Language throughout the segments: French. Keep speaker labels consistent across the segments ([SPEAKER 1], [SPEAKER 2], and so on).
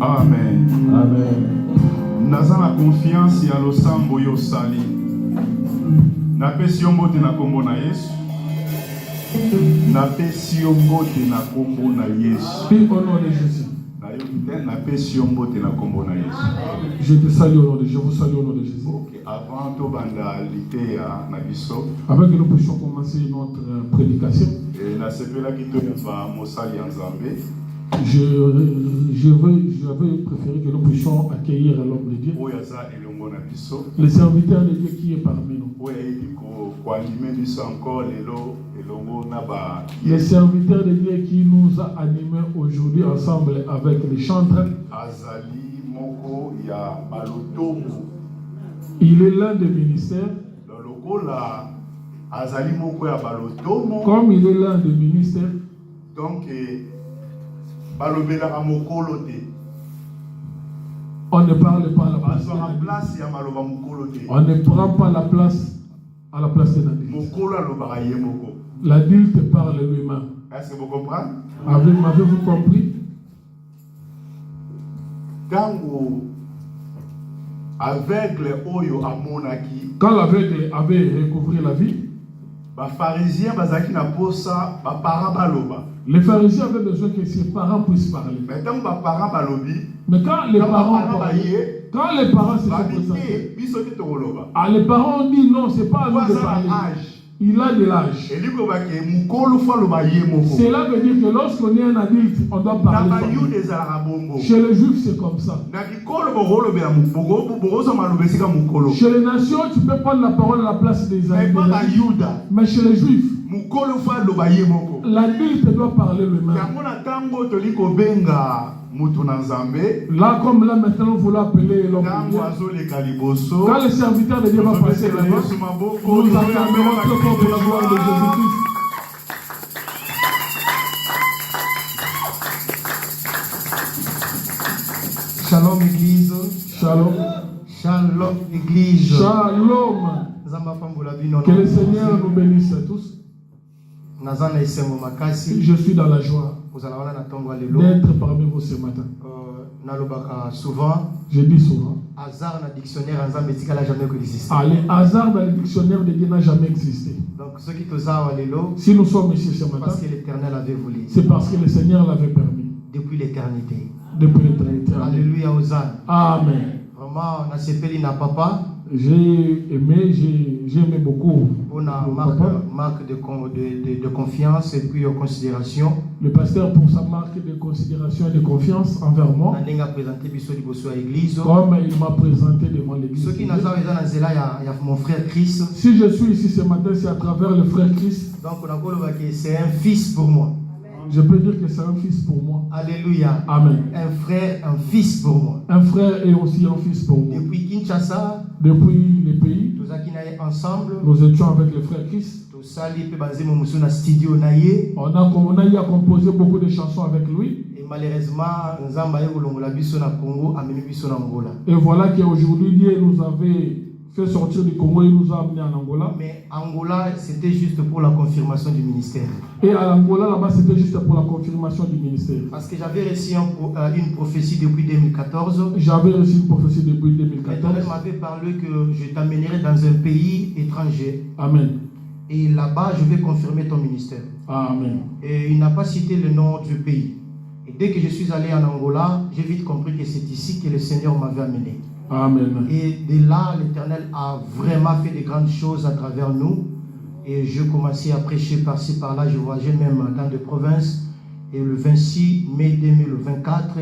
[SPEAKER 1] Amen.
[SPEAKER 2] Amen.
[SPEAKER 1] Naza na confiance ya losambo yo sali. Na pesi yo mbote na kombo na Yesu. Na pesi yo mbote na kombo na Yesu.
[SPEAKER 2] Prie au nom de Jésus.
[SPEAKER 1] Na pesi yo mbote na kombo na Yesu.
[SPEAKER 2] Je te salue au nom de Jésus. Je vous salue au nom de Jésus.
[SPEAKER 1] Okay. Avant to banda litea na biso.
[SPEAKER 2] Avant que nous puissions commencer notre prédication,
[SPEAKER 1] Et na sepela ki to yamba mosali ya Nzambe.
[SPEAKER 2] j'avais préféré que nous puissions accueillir l'homme de Dieu,
[SPEAKER 1] Oyo aza elongo na biso.
[SPEAKER 2] le serviteur de Dieu qui est parmi nous.
[SPEAKER 1] Oyo ayebi ko animer biso encore lelo elongo na ba.
[SPEAKER 2] Le serviteur de Dieu qui nous a animés aujourd'hui ensemble avec les chantres.
[SPEAKER 1] Azali moko ya balotomo.
[SPEAKER 2] Il est l'un des ministères.
[SPEAKER 1] Lokola azali moko ya balotomo.
[SPEAKER 2] Comme il est l'un des ministères.
[SPEAKER 1] Donc balobela amokolo te.
[SPEAKER 2] On ne parle pas à la place. On ne prend pas la place à la place de l'adulte. L'adulte parle lui-même.
[SPEAKER 1] Est-ce que vous comprenez?
[SPEAKER 2] M'avez-vous compris? Quand l'aveugle avait recouvré la vie, les pharisiens avaient besoin que ses parents puissent parler. Mais quand les parents se sont présentés, les parents ont dit non, c'est pas à nous de parler. Il a de l'âge. Cela veut dire que lorsqu'on est un adulte, on doit parler. Chez les juifs, c'est comme ça. Chez les nations, tu peux prendre la parole à la place des adultes. Mais chez les juifs, l'adulte doit parler lui-même. Là, comme là maintenant, vous l'appelez l'homme. Quand le serviteur de Dieu va passer là-bas, nous acclamerons très fort pour la gloire de Jésus-Christ.
[SPEAKER 3] Shalom Église.
[SPEAKER 2] Shalom.
[SPEAKER 3] Shalom Église.
[SPEAKER 2] Shalom. Que le Seigneur nous bénisse tous. Je suis dans la joie d'être parmi vous ce matin. Je dis souvent, les hasards dans le dictionnaire de Dieu n'a jamais existé.
[SPEAKER 3] Donc,
[SPEAKER 2] si nous sommes ici ce matin, c'est parce que le Seigneur l'avait permis.
[SPEAKER 3] Depuis l'éternité.
[SPEAKER 2] Depuis l'éternité.
[SPEAKER 3] Alléluia, Hosanna.
[SPEAKER 2] Amen.
[SPEAKER 3] Vraiment, on a séparé na papa.
[SPEAKER 2] J'ai aimé beaucoup.
[SPEAKER 3] On a marque de confiance et puis de considération.
[SPEAKER 2] Le pasteur pour sa marque de considération et de confiance envers moi. Comme il m'a présenté devant l'église. Si je suis ici ce matin, c'est à travers le frère Christ.
[SPEAKER 3] Donc c'est un fils pour moi.
[SPEAKER 2] Je peux dire que c'est un fils pour moi.
[SPEAKER 3] Alléluia.
[SPEAKER 2] Amen.
[SPEAKER 3] Un frère, un fils pour moi.
[SPEAKER 2] Un frère et aussi un fils pour moi.
[SPEAKER 3] Depuis Kinshasa,
[SPEAKER 2] depuis les pays,
[SPEAKER 3] ensemble,
[SPEAKER 2] nous étions avec le frère Christ. On a eu à composer beaucoup de chansons avec lui.
[SPEAKER 3] Et malheureusement,
[SPEAKER 2] et voilà qu'aujourd'hui, Dieu nous avait fait sortir du Congo et nous a amenés en Angola.
[SPEAKER 3] Mais Angola, c'était juste pour la confirmation du ministère.
[SPEAKER 2] Et à Angola, là-bas, c'était juste pour la confirmation du ministère.
[SPEAKER 3] Parce que j'avais reçu une prophétie depuis 2014.
[SPEAKER 2] J'avais reçu une prophétie depuis 2014.
[SPEAKER 3] Elle m'avait parlé que je t'amènerai dans un pays étranger.
[SPEAKER 2] Amen.
[SPEAKER 3] Et là-bas, je vais confirmer ton ministère.
[SPEAKER 2] Amen.
[SPEAKER 3] Et il n'a pas cité le nom du pays. Et dès que je suis allé en Angola, j'ai vite compris que c'est ici que le Seigneur m'avait amené.
[SPEAKER 2] Amen.
[SPEAKER 3] Et de là, l'Éternel a vraiment fait de grandes choses à travers nous. Et je commençais à prêcher par-ci, par-là. Je voyageais même dans des provinces. Et le 26 mai 2024,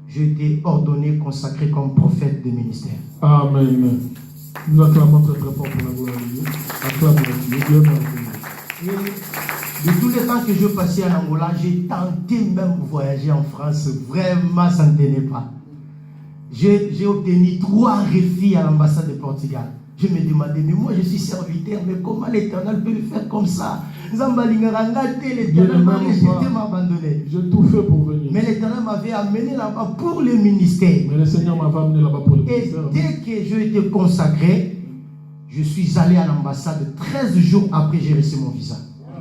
[SPEAKER 3] j'ai été ordonné, consacré comme prophète des ministères.
[SPEAKER 2] Amen. Nous acclamons très très fort pour la gloire de Dieu. Acclamons Dieu.
[SPEAKER 3] Et de tous les temps que je passais en Angola, j'ai tenté même de voyager en France. Vraiment, ça ne tenait pas. J'ai obtenu 3 refus à l'ambassade de Portugal. Je me demandais, mais moi je suis serviteur, mais comment l'Éternel peut le faire comme ça? L'Éternel m'a rejeté, m'a abandonné.
[SPEAKER 2] J'ai tout fait pour venir.
[SPEAKER 3] Mais l'Éternel m'avait amené là-bas pour le ministère.
[SPEAKER 2] Mais le Seigneur m'avait amené là-bas pour le ministère.
[SPEAKER 3] Et dès que j'ai été consacré, je suis allé à l'ambassade. 13 jours après, j'ai reçu mon visa.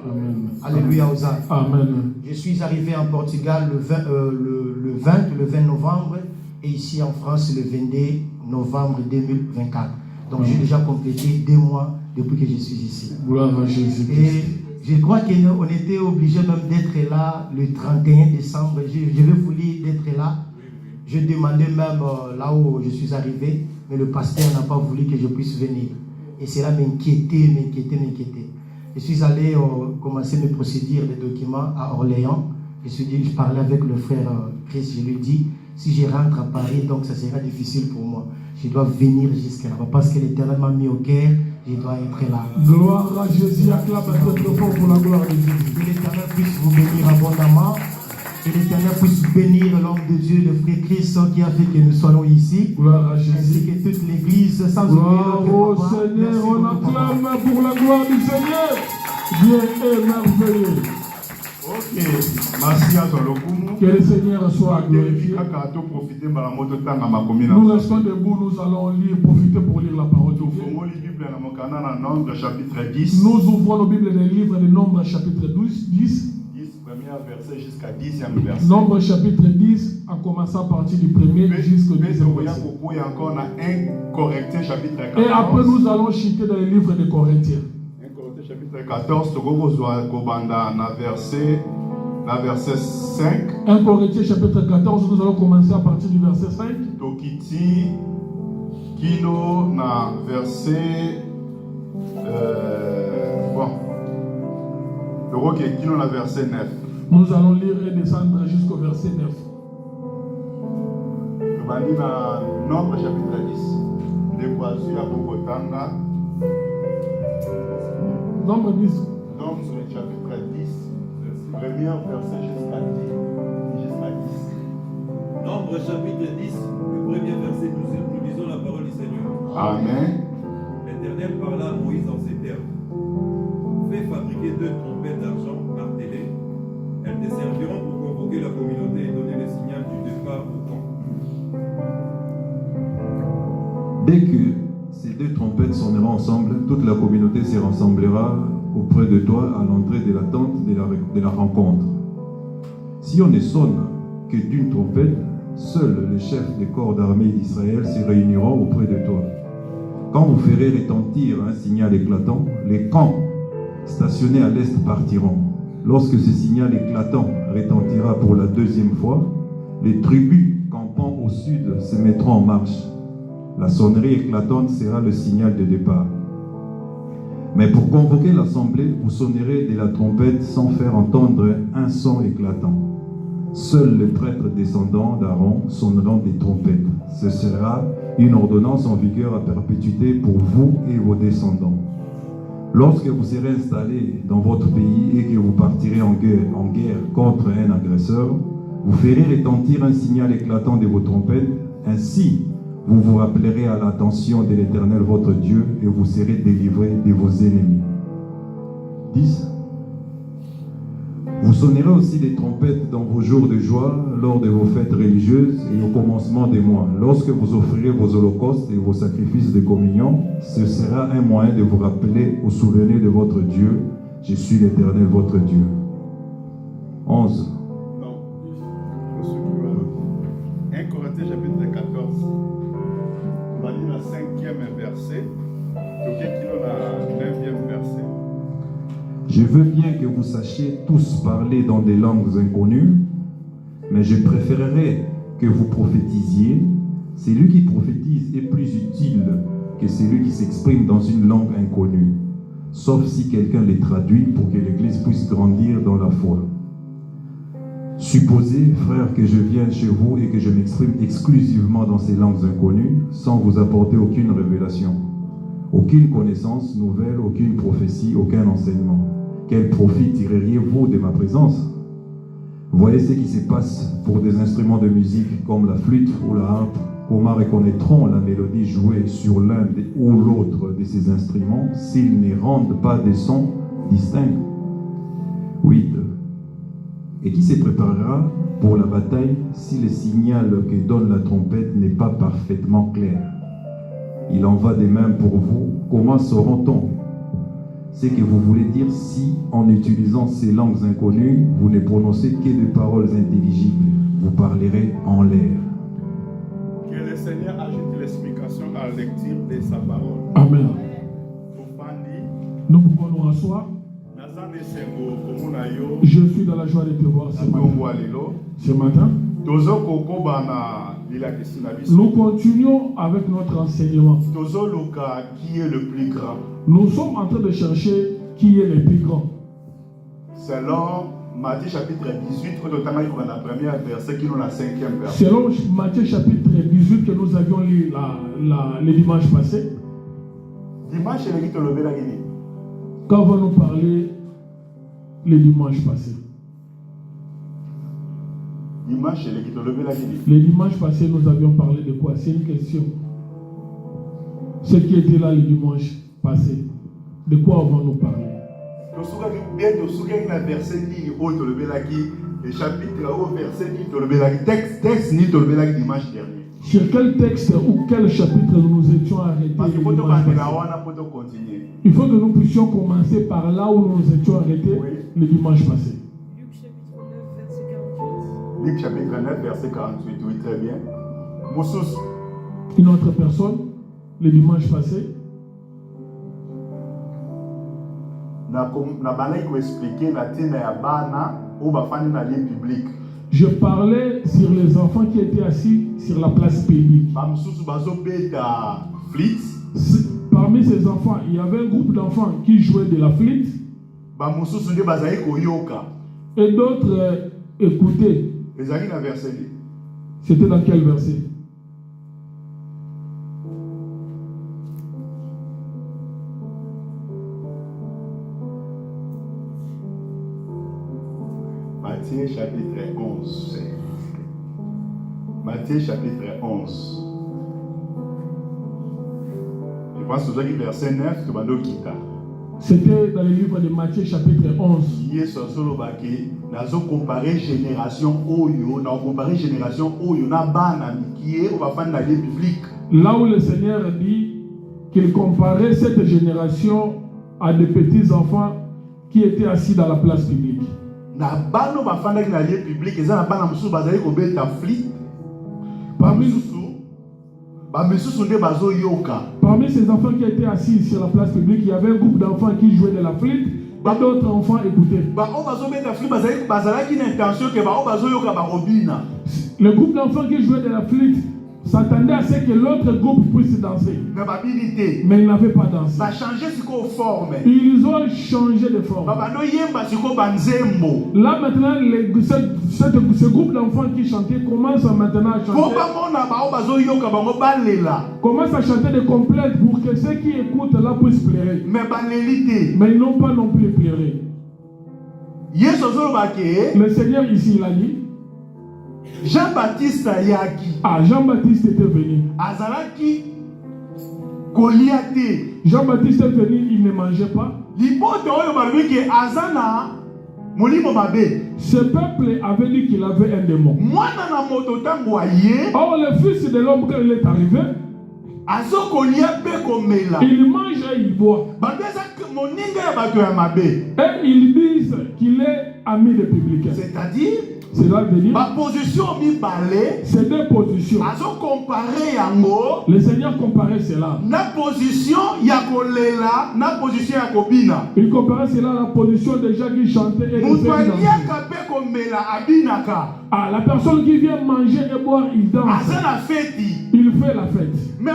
[SPEAKER 2] Amen.
[SPEAKER 3] Alléluia, Hosanna.
[SPEAKER 2] Amen.
[SPEAKER 3] Je suis arrivé en Portugal le 20 novembre et ici en France le 22 novembre 2024. Donc j'ai déjà complété 2 mois depuis que je suis ici.
[SPEAKER 2] Gloire à Jésus.
[SPEAKER 3] Et je crois qu'on était obligé même d'être là le 31 décembre. Je vais vous lire d'être là. Je demandais même là où je suis arrivé, mais le pasteur n'a pas voulu que je puisse venir. Et cela m'inquiétait. Je suis allé commencer mes procédures de documents à Orléans. Je parlais avec le frère Chris, je lui ai dit, si je rentre à Paris, donc ça sera difficile pour moi. Je dois venir jusqu'à là-bas parce que l'Éternel m'a mis au cœur, je dois être là.
[SPEAKER 2] Gloire à Jésus, acclame très fort pour la gloire de Jésus.
[SPEAKER 3] Que l'Éternel puisse vous bénir abondamment. Que l'Éternel puisse bénir l'homme de Dieu, le frère Christ qui a fait que nous soyons ici.
[SPEAKER 2] Gloire à Jésus.
[SPEAKER 3] Ainsi que toute l'église, sans
[SPEAKER 2] gloire
[SPEAKER 3] oublier
[SPEAKER 2] au
[SPEAKER 3] papa.
[SPEAKER 2] Seigneur,
[SPEAKER 3] Merci
[SPEAKER 2] on
[SPEAKER 3] beaucoup,
[SPEAKER 2] acclame
[SPEAKER 3] papa.
[SPEAKER 2] pour la gloire du Seigneur. Dieu est merveilleux.
[SPEAKER 1] Ok, merci à toi, Lokumu.
[SPEAKER 2] Que le Seigneur soit glorifié. Nous restons debout, nous allons lire, profiter pour lire la parole de Dieu. Nous ouvrons nos Bibles des livres de Nombre chapitre 10. Nombre chapitre 10, en commençant à partir du 1er jusqu'au 10e verset. Et après nous allons chuter dans les livres de Corinthiens.
[SPEAKER 1] 1 Corinthiens chapitre 14, verset 5.
[SPEAKER 2] 1 Corinthiens chapitre 14, nous allons commencer à partir du verset 5.
[SPEAKER 1] Tokiti kino na verset kino na verset 9.
[SPEAKER 2] Nous allons lire et descendre jusqu'au verset 9.
[SPEAKER 1] Nombre chapitre 10. De Boazu à Bogotanga.
[SPEAKER 2] Nombre 10.
[SPEAKER 1] Nombre chapitre 10. Premier verset jusqu'à 10.
[SPEAKER 4] Nombre chapitre 10, le premier verset, nous lisons la parole du Seigneur.
[SPEAKER 1] Amen.
[SPEAKER 4] L'Éternel parla à Moïse en ces termes. Fais fabriquer 2 trompettes d'argent martelées. Elles te serviront pour convoquer la communauté et donner le signal du départ au camp.
[SPEAKER 5] Dès que ces 2 trompettes sonneront ensemble, toute la communauté se rassemblera auprès de toi à l'entrée de la tente de la rencontre. Si on ne sonne que d'une trompette, seuls les chefs des corps d'armée d'Israël se réuniront auprès de toi. Quand vous ferez retentir un signal éclatant, les camps stationnés à l'est partiront. Lorsque ce signal éclatant retentira pour la 2e fois, les tribus campant au sud se mettront en marche. La sonnerie éclatante sera le signal de départ. Mais pour convoquer l'assemblée, vous sonnerez de la trompette sans faire entendre un son éclatant. Seuls les prêtres descendants d'Aaron sonneront des trompettes. Ce sera une ordonnance en vigueur à perpétuité pour vous et vos descendants. Lorsque vous serez installés dans votre pays et que vous partirez en guerre contre un agresseur, vous ferez retentir un signal éclatant de vos trompettes. Ainsi, vous vous rappellerez à l'attention de l'Éternel votre Dieu et vous serez délivrés de vos ennemis. 10. Vous sonnerez aussi des trompettes dans vos jours de joie, lors de vos fêtes religieuses et au commencement des mois. Lorsque vous offrirez vos holocaustes et vos sacrifices de communion, ce sera un moyen de vous rappeler au souvenir de votre Dieu. Je suis l'Éternel votre Dieu. 11.
[SPEAKER 1] 1 Corinthiens chapitre 14. On va lire le 5e verset. Le 9e verset.
[SPEAKER 5] Je veux bien que vous sachiez tous parler dans des langues inconnues, mais je préférerais que vous prophétisiez. Celui qui prophétise est plus utile que celui qui s'exprime dans une langue inconnue, sauf si quelqu'un les traduit pour que l'Église puisse grandir dans la foi. Supposez, frères, que je vienne chez vous et que je m'exprime exclusivement dans ces langues inconnues, sans vous apporter aucune révélation, aucune connaissance nouvelle, aucune prophétie, aucun enseignement. Quel profit tireriez-vous de ma présence? Voyez ce qui se passe pour des instruments de musique comme la flûte ou la harpe. Comment reconnaîtront la mélodie jouée sur l'un ou l'autre de ces instruments s'ils ne rendent pas des sons distincts? 8. Et qui se préparera pour la bataille si le signal que donne la trompette n'est pas parfaitement clair? Il en va de même pour vous. Comment sauront-on ce que vous voulez dire si, en utilisant ces langues inconnues, vous ne prononcez que des paroles intelligibles? Vous parlerez en l'air.
[SPEAKER 1] Seigneur ajoute l'explication à la lecture de sa parole.
[SPEAKER 2] Amen. Nous pouvons nous rasseoir. Je suis dans la joie de te voir ce matin. Nous continuons avec notre enseignement.
[SPEAKER 1] Qui est le plus grand?
[SPEAKER 2] Nous sommes en train de chercher qui est le plus grand.
[SPEAKER 1] Selon Matthieu chapitre 18, la première verset qui est la 5e verset.
[SPEAKER 2] Selon Matthieu chapitre 18 que nous avions lu le dimanche passé.
[SPEAKER 1] Dimanche,
[SPEAKER 2] quand on va nous parler le dimanche passé. Le dimanche passé, nous avions parlé de quoi? C'est une question. Ce qui était là le dimanche passé, de quoi on va nous parler? Sur quel texte ou quel chapitre nous nous étions arrêtés? Il faut que nous puissions commencer par là où nous nous étions arrêtés le dimanche passé.
[SPEAKER 1] Luc chapitre 9, verset 48. Oui, très bien. Moussous.
[SPEAKER 2] Une autre personne, le dimanche passé. Je parlais sur les enfants qui étaient assis sur la place publique. Parmi ces enfants, il y avait un groupe d'enfants qui jouaient de la flûte. Et d'autres écoutaient. C'était dans quel verset?
[SPEAKER 1] Matthieu chapitre 11. Matthieu chapitre 11. Je pense que c'est verset 9, tu vas nous quitter.
[SPEAKER 2] C'était dans le livre de Matthieu chapitre 11.
[SPEAKER 1] Nous avons comparé génération Oyo, nous avons comparé génération Oyo,
[SPEAKER 2] là où le Seigneur dit qu'il comparait cette génération à des petits enfants qui étaient assis dans la place publique. Parmi ces enfants qui étaient assis sur la place publique, il y avait un groupe d'enfants qui jouaient de la flûte et d'autres enfants écoutaient. Le groupe d'enfants qui jouaient de la flûte s'attendait à ce que l'autre groupe puisse danser. Mais ils n'avaient pas dansé. Ils ont changé de forme. Là maintenant, ce groupe d'enfants qui chantaient commence maintenant à chanter. Commence à chanter des complètes pour que ceux qui écoutent là puissent pleurer. Mais ils n'ont pas non plus pleuré. Le Seigneur ici, il a dit.
[SPEAKER 1] Jean-Baptiste Yaki.
[SPEAKER 2] Ah, Jean-Baptiste était venu.
[SPEAKER 1] Azalaki Goliath.
[SPEAKER 2] Jean-Baptiste est venu, il ne mangeait pas. Ce peuple avait dit qu'il avait un démon. Or, le Fils de l'homme, quand il est arrivé, il mange et il boit. Et ils disent qu'il est ami des publicains.
[SPEAKER 1] C'est-à-dire,
[SPEAKER 2] cela veut dire
[SPEAKER 1] ma position
[SPEAKER 2] c'est deux positions. Le Seigneur comparait cela.
[SPEAKER 1] Na position ya kolela, na position ya kobina.
[SPEAKER 2] Il comparait cela à la position des gens qui chantaient et qui dansaient. Ah, la personne qui vient manger et boire, il danse. Il fait la fête. Mais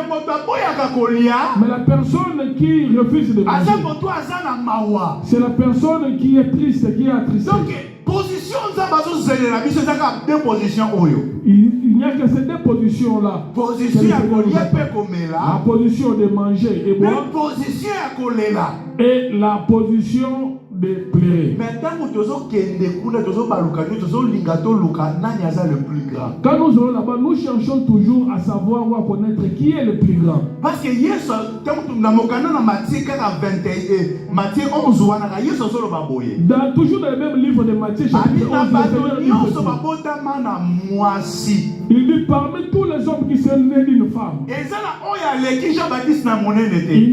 [SPEAKER 2] la personne qui refuse de manger, c'est la personne qui est triste, qui est attristé. Il n'y a que ces deux positions-là. La position de manger et boire et la position de pleurer. Quand nous allons là-bas, nous cherchons toujours à savoir ou à connaître qui est le plus grand.
[SPEAKER 1] Parce que
[SPEAKER 2] toujours dans le même livre de Matthieu, chapitre 11, il dit parmi tous les hommes qui sont nés d'une femme, il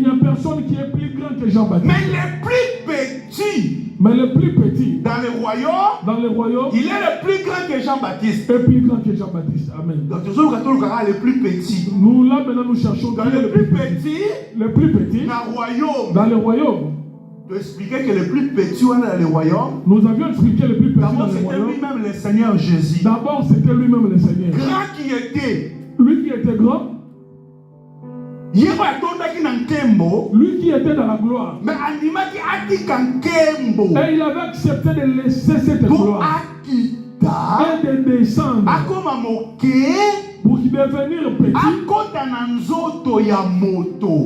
[SPEAKER 2] n'y a personne qui est plus grand que Jean-Baptiste.
[SPEAKER 1] Mais le plus petit
[SPEAKER 2] Mais le plus petit
[SPEAKER 1] dans le royaume,
[SPEAKER 2] il
[SPEAKER 1] est le plus grand que Jean-Baptiste.
[SPEAKER 2] est plus grand que Jean-Baptiste. Amen.
[SPEAKER 1] Donc toujours le plus petit.
[SPEAKER 2] Nous là maintenant nous cherchons
[SPEAKER 1] Dans le plus petit,
[SPEAKER 2] dans le royaume.
[SPEAKER 1] De expliquer que le plus petit dans le royaume,
[SPEAKER 2] nous avions expliqué le plus petit dans
[SPEAKER 1] d'abord
[SPEAKER 2] le
[SPEAKER 1] c'était
[SPEAKER 2] royaume.
[SPEAKER 1] lui-même le Seigneur Jésus.
[SPEAKER 2] D'abord c'était lui-même le Seigneur.
[SPEAKER 1] Grand qui était.
[SPEAKER 2] Lui qui était grand. Lui qui était dans la gloire.
[SPEAKER 1] Mais
[SPEAKER 2] et il avait accepté de laisser cette gloire et de descendre pour devenir petit,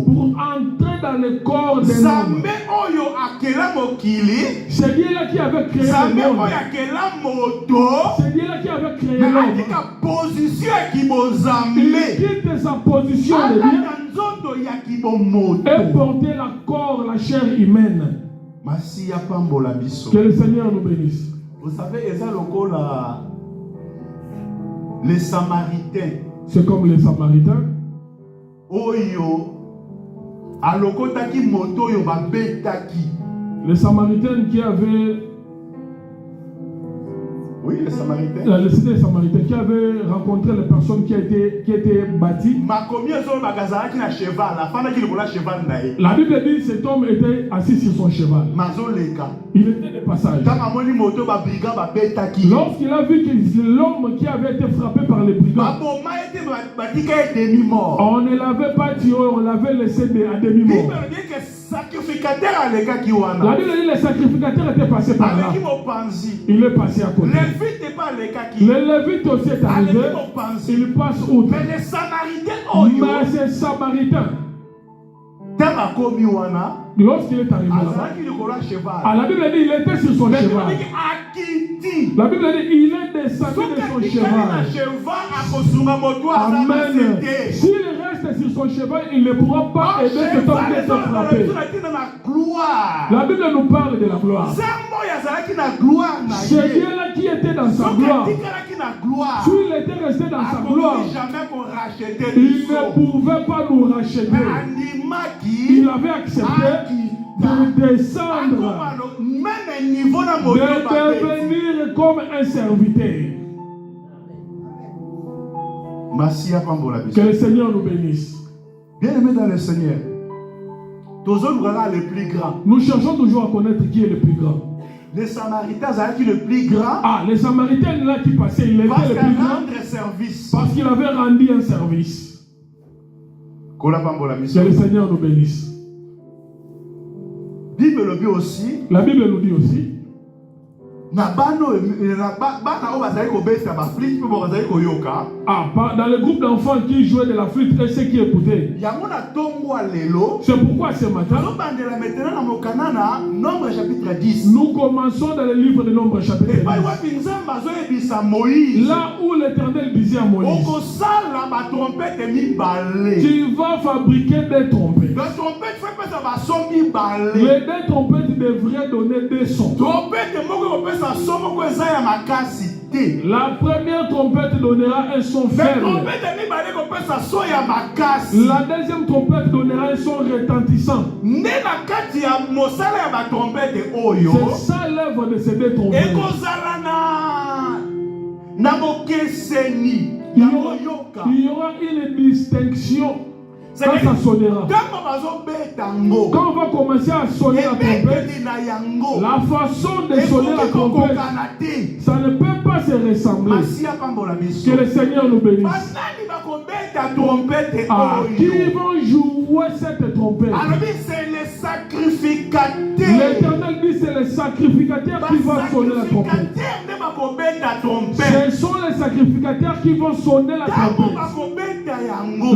[SPEAKER 2] pour entrer dans le corps de l'homme. C'est Dieu-là qui avait créé le monde. C'est Dieu-là qui avait créé l'homme. Il quitte sa position de Dieu et porter la corps, la chair humaine. Que le Seigneur nous bénisse.
[SPEAKER 1] Vous savez, les Samaritains.
[SPEAKER 2] C'est comme les Samaritains. Les Samaritains qui avaient.
[SPEAKER 1] Oui, les Samaritains.
[SPEAKER 2] Les Samaritains qui avaient rencontré les personnes qui étaient bâties. La Bible dit que cet homme était assis sur son cheval. Il était de passage. Lorsqu'il a vu que l'homme qui avait été frappé par les brigands, on ne l'avait pas tué, on l'avait laissé à demi-mort. La Bible dit que le sacrificateur était passé par là. Il est passé à côté. Le Lévite aussi est arrivé. Il passe outre.
[SPEAKER 1] Mais les Samaritains,
[SPEAKER 2] mais ces Samaritains, lorsqu'il est arrivé là, la Bible dit qu'il était sur son cheval. La Bible dit qu'il est descendu de son cheval. Amen. S'il reste sur son cheval, il ne pourra pas aider cet homme qui est frappé. La Bible nous parle de la gloire. C'est Dieu-là qui était dans sa gloire. S'il était resté dans sa gloire, il ne pouvait pas nous racheter. Il avait accepté de descendre, de devenir comme un serviteur. Que le Seigneur nous bénisse.
[SPEAKER 1] Bien-aimés dans le Seigneur, le plus grand.
[SPEAKER 2] Nous cherchons toujours à connaître qui est le plus grand.
[SPEAKER 1] Les Samaritains avaient le plus grand.
[SPEAKER 2] Ah, les Samaritains là qui passaient, il était le plus grand parce qu'il avait rendu un service. Que le Seigneur nous bénisse. La Bible nous dit aussi. Dans le groupe d'enfants qui jouaient de la flûte et ceux qui écoutaient. C'est pourquoi ce matin, nous commençons dans le livre de Nombre chapitre 10. Là où l'Éternel disait à Moïse, tu vas fabriquer des trompettes. Les deux trompettes devraient donner des sons. La première trompette donnera un son faible. La deuxième trompette donnera un son retentissant. C'est ça l'œuvre de ces deux trompettes. Il y aura une distinction. Quand ça sonnera, quand on va commencer à sonner la trompette, la façon de sonner la trompette, ça ne peut pas se ressembler. Que le Seigneur nous bénisse. Qui vont jouer cette trompette? L'Éternel dit c'est le sacrificateur qui va sonner la trompette. Ce sont les sacrificateurs qui vont sonner la trompette.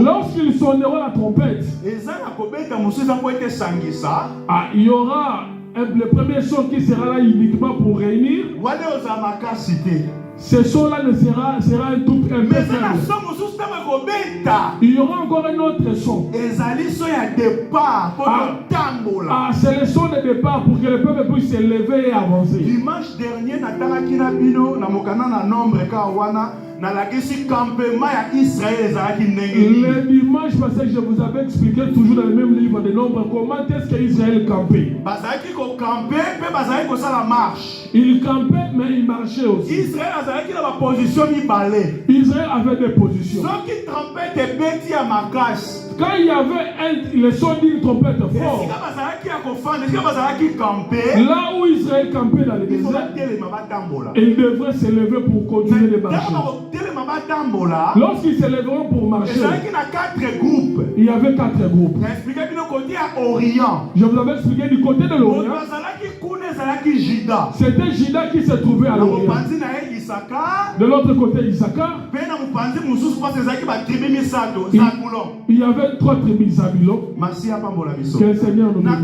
[SPEAKER 2] Lorsqu'ils sonneront la trompette, il y aura le premier son qui sera là uniquement pour réunir. Ce son-là sera un tout un peu faible. Il y aura encore un autre son. C'est le son de départ pour que le peuple puisse se lever et avancer.
[SPEAKER 1] Dimanche dernier,
[SPEAKER 2] Le dimanche passé, je vous avais expliqué toujours dans le même livre de Nombres comment est-ce qu'Israël campait. Il campait, mais il marchait aussi. Israël avait des positions. Quand il y avait le son d'une trompette forte, là où Israël campait dans le désert, il devrait se lever pour continuer de marcher. Lorsqu'ils se leveront pour marcher, il y avait 4 groupes. Je vous avais expliqué du côté de l'Orient. C'était Juda qui se trouvait à l'Orient. De l'autre côté, Issachar. Il y avait 3 tribus Zabulon. Que le Seigneur nous bénisse.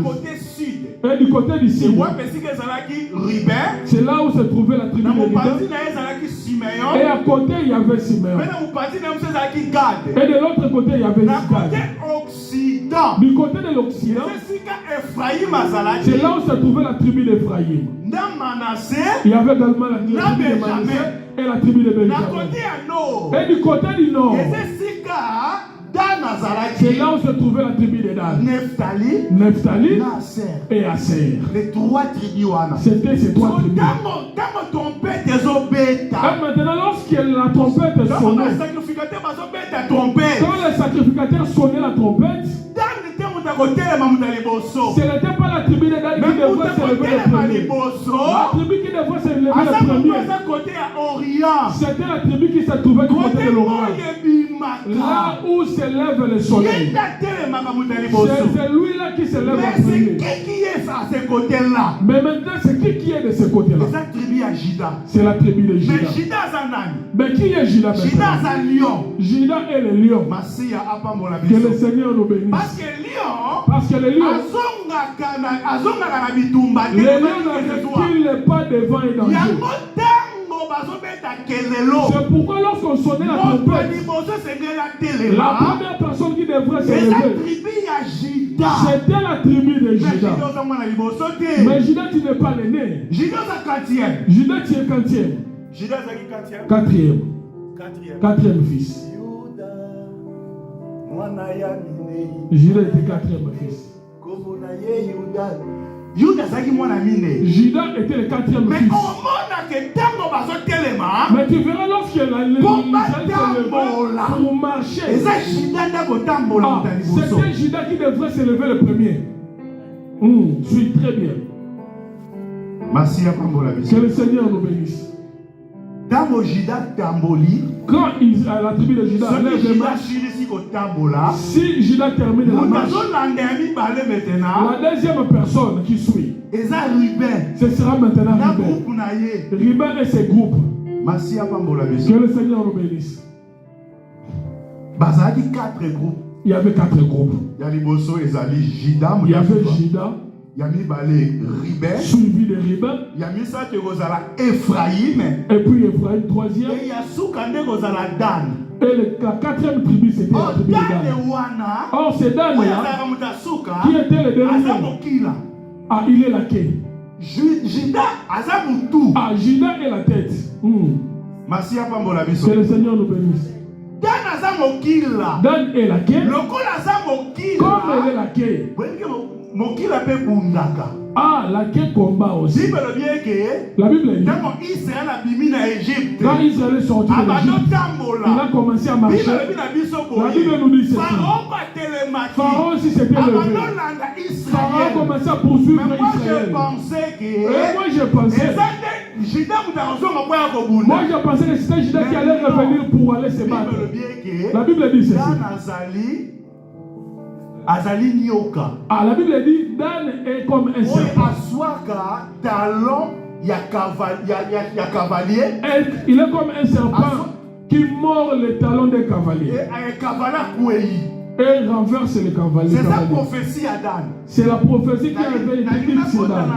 [SPEAKER 2] Et du côté du Sud, c'est là où se trouvait la tribu de Juda. Et à côté, il y avait Siméon. Et de l'autre côté, il y avait Gad. Du côté de l'Occident, c'est là où se trouvait la tribu d'Ephraïm. Il y avait également la tribu de Manassé et la tribu de Benjamin. Et du côté du nord, c'est là où se trouvait la tribu de Dan, Nephtali et Aser.
[SPEAKER 1] Les 3 tribus.
[SPEAKER 2] C'était ces 3 tribus. Et maintenant, lorsque la trompette sonnait, quand les sacrificateurs sonnaient la trompette, ce n'était pas la tribu de Dan qui devrait se lever le premier. La tribu qui devrait se lever le premier, c'était la tribu qui se trouvait du côté de l'Orient. Là où se lève le soleil. C'est lui-là qui se lève le premier. Mais maintenant, c'est qui est de ce côté-là? C'est la tribu de Juda. Mais qui est Juda maintenant? Juda est le lion. Que le Seigneur nous bénisse. Parce que le lion ne recule pas devant un danger. C'est pourquoi lorsqu'on sonnait la trompette, la première personne qui devrait se lever, c'était la tribu de Juda. Mais Juda, tu n'es pas l'aîné. Juda, tu es quantième. Quatrième fils. Juda était 4e fils. Juda était le 4e fils. Mais tu verras lorsque la pour marcher, c'était Juda qui devrait se lever le premier. Suis très bien. Que le Seigneur nous bénisse. Quand la tribu de Juda lève les marches, si Juda termine la marche, la deuxième personne qui suit, ce sera maintenant Ruben et ses groupes. Que le Seigneur nous bénisse. Il y avait 4 groupes. Il y avait Juda. Suivi de Ruben. Et puis Ephraim, 3e. Et la 4e tribu, c'était la tribu de Dan. Or, c'est Dan là qui était le dernier. Ah, il est la quai. Juda est la tête. Que le Seigneur nous bénisse. Dan est la quai. Comme elle est la quai. Ah, la quai combat aussi. La Bible dit quand Israël est sorti de l'Égypte, il a commencé à marcher. La Bible nous dit ceci. Pharaon aussi s'était levé. Pharaon a commencé à poursuivre Israël. Et moi je pensais que c'était Juda qui allait revenir pour aller se battre. La Bible dit ceci. Ah, la Bible dit Dan est comme un serpent. Il est comme un serpent qui mord les talons des cavaliers et renverse les cavaliers.
[SPEAKER 1] C'est la prophétie à Dan.
[SPEAKER 2] C'est la prophétie qui avait été dite sur Dan.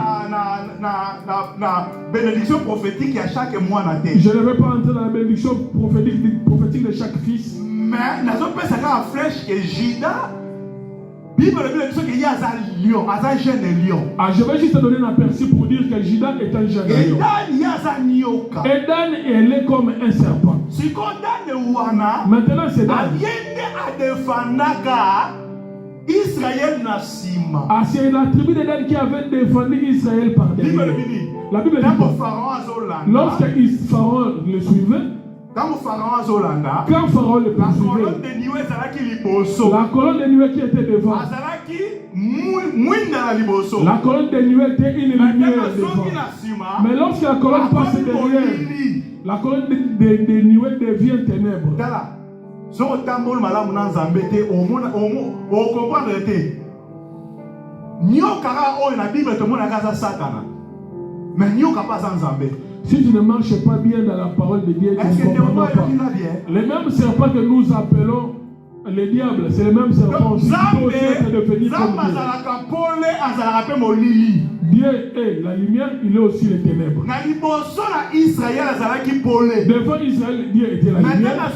[SPEAKER 1] Bénédiction prophétique à chaque mois dans la terre.
[SPEAKER 2] Je ne vais pas entrer dans la bénédiction prophétique de chaque fils.
[SPEAKER 1] Mais nous avons fait ça à flèche que Juda Bible dit qu'il y a un lion, un jeune lion.
[SPEAKER 2] Ah, je vais juste te donner un aperçu pour dire que Judas est un jeune lion.
[SPEAKER 1] Il y a un nyoka.
[SPEAKER 2] Et Dan, elle est comme un serpent.
[SPEAKER 1] Si on donne wana,
[SPEAKER 2] Maintenant, c'est Dan.
[SPEAKER 1] Ayende a défendaka Israël nasima.
[SPEAKER 2] Ah, c'est la tribu de Dan qui avait défendu Israël par derrière. La Bible dit lorsque Pharaon le suivait, quand Pharaon le poursuivait, la colonne de nuée qui était devant, la colonne de nuée était une lumière devant. Mais lorsque la colonne passe derrière, la colonne de nuée devient ténèbres.
[SPEAKER 1] Si on tambole malamu na nzambe te o comprendre te nyoka oyo na Bible to mona kaza satana mais nyoka pas nzambe.
[SPEAKER 2] Si tu ne marches pas bien dans la parole de Dieu, tu ne comprends pas. Les mêmes serpents que nous appelons les diables, c'est les mêmes serpents aussi qui peuvent aussi être devenus comme Dieu. Dieu est la lumière, il est aussi les ténèbres. Devant Israël, Dieu était la lumière.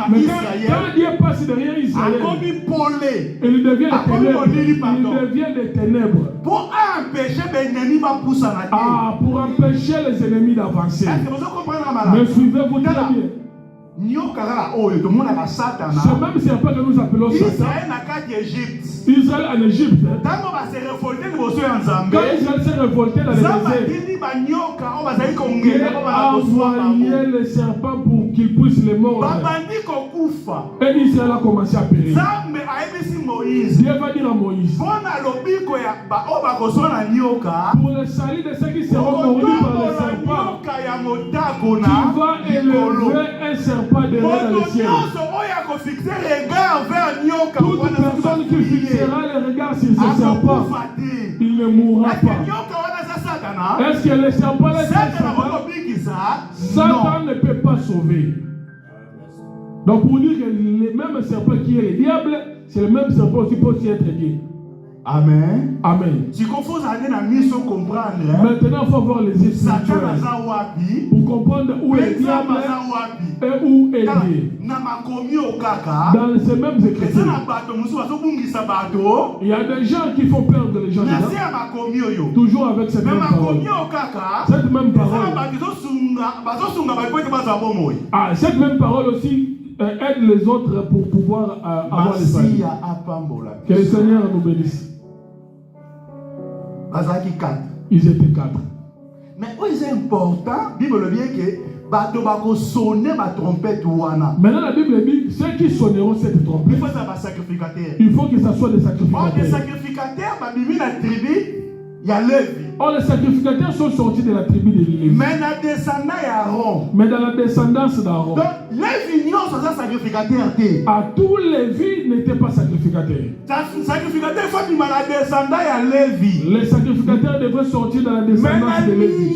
[SPEAKER 2] Mais quand Dieu passe derrière Israël, il devient les ténèbres. Il devient des ténèbres. Pour empêcher les ennemis d'avancer. Mais suivez-vous très bien. C'est même serpent que nous appelons Satan. Israël en Égypte. Quand Israël s'est révolté dans le désert, Dieu a envoyé les serpents pour qu'ils puissent les mordre. Et Israël a commencé à périr. Dieu va dire à Moïse, pour le salut de ceux qui seront mordus par les serpents, tu vas élever un serpent derrière le ciel. Toute personne qui fixera le regard sur ce serpent, il ne mourra pas. Est-ce que le serpent est Satan ne peut pas sauver. Donc pour dire que le même serpent qui est le diable, c'est le même serpent aussi peut aussi être Dieu.
[SPEAKER 1] Amen.
[SPEAKER 2] Amen.
[SPEAKER 1] Si confose aller na mission comprendre.
[SPEAKER 2] Maintenant il faut voir les esprits pour comprendre où est le diable et où est Dieu. Dans ces mêmes écritures, il y a des gens qui font perdre les gens dedans, toujours avec cette même parole. Cette même parole. Ah, cette même parole aussi aide les autres pour pouvoir avoir les salut. Que le Seigneur nous bénisse. Ils étaient 4.
[SPEAKER 1] Mais c'est important, Bible dit que
[SPEAKER 2] maintenant la Bible dit ceux qui sonneront cette trompette, il faut que ça soit des sacrificateurs. Or, les sacrificateurs sont sortis de la tribu de Lévi. Mais dans la descendance d'Aaron, à tous les vies n'étaient pas sacrificateurs. Les sacrificateurs devraient sortir dans la descendance de Lévi.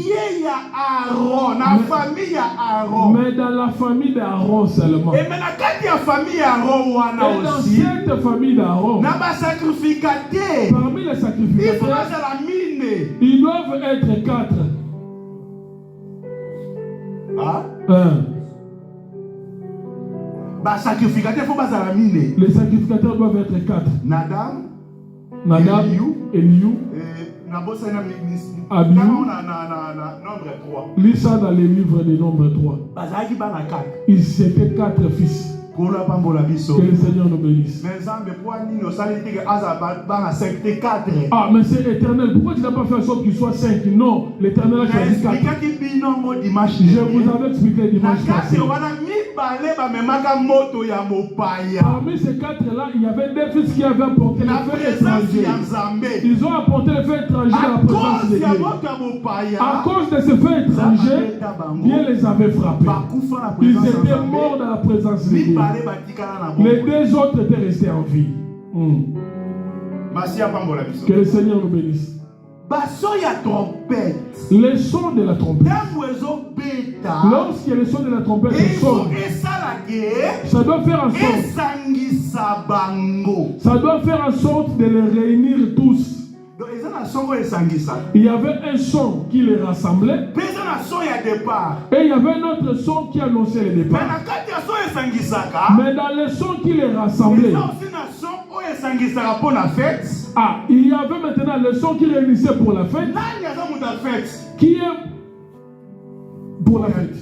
[SPEAKER 2] Mais dans la famille d'Aaron seulement. Et dans cette famille d'Aaron, parmi les sacrificateurs, ils doivent être 4. Les sacrificateurs doivent être 4. Nadab, Eliou, Abiou. Lis ça dans les livres des nombres 3. Ils étaient 4 fils. Que le Seigneur nous bénisse. Ah, mais c'est éternel. Pourquoi tu n'as pas fait en sorte qu'il soit 5? Non, l'éternel a choisi 4. Je vous avais expliqué dimanche passé. Parmi ces 4-là, il y avait des fils qui avaient apporté le feu étranger. Ils ont apporté le feu étranger à la présence de Dieu. À cause de ce feu étranger, Dieu les avait frappés. Ils étaient morts dans la présence de Dieu. Les 2 autres étaient restés en vie. Que le Seigneur nous bénisse. Les sons de la trompette. Lorsque le son de la trompette sonne, ça doit faire en sorte. Ça doit faire en sorte de les réunir tous. Il y avait un son qui les rassemblait. Et il y avait un autre son qui annonçait le départ. Mais dans le son qui les rassemblait, il y avait maintenant le son qui réunissait pour la fête. Qui est pour la fête?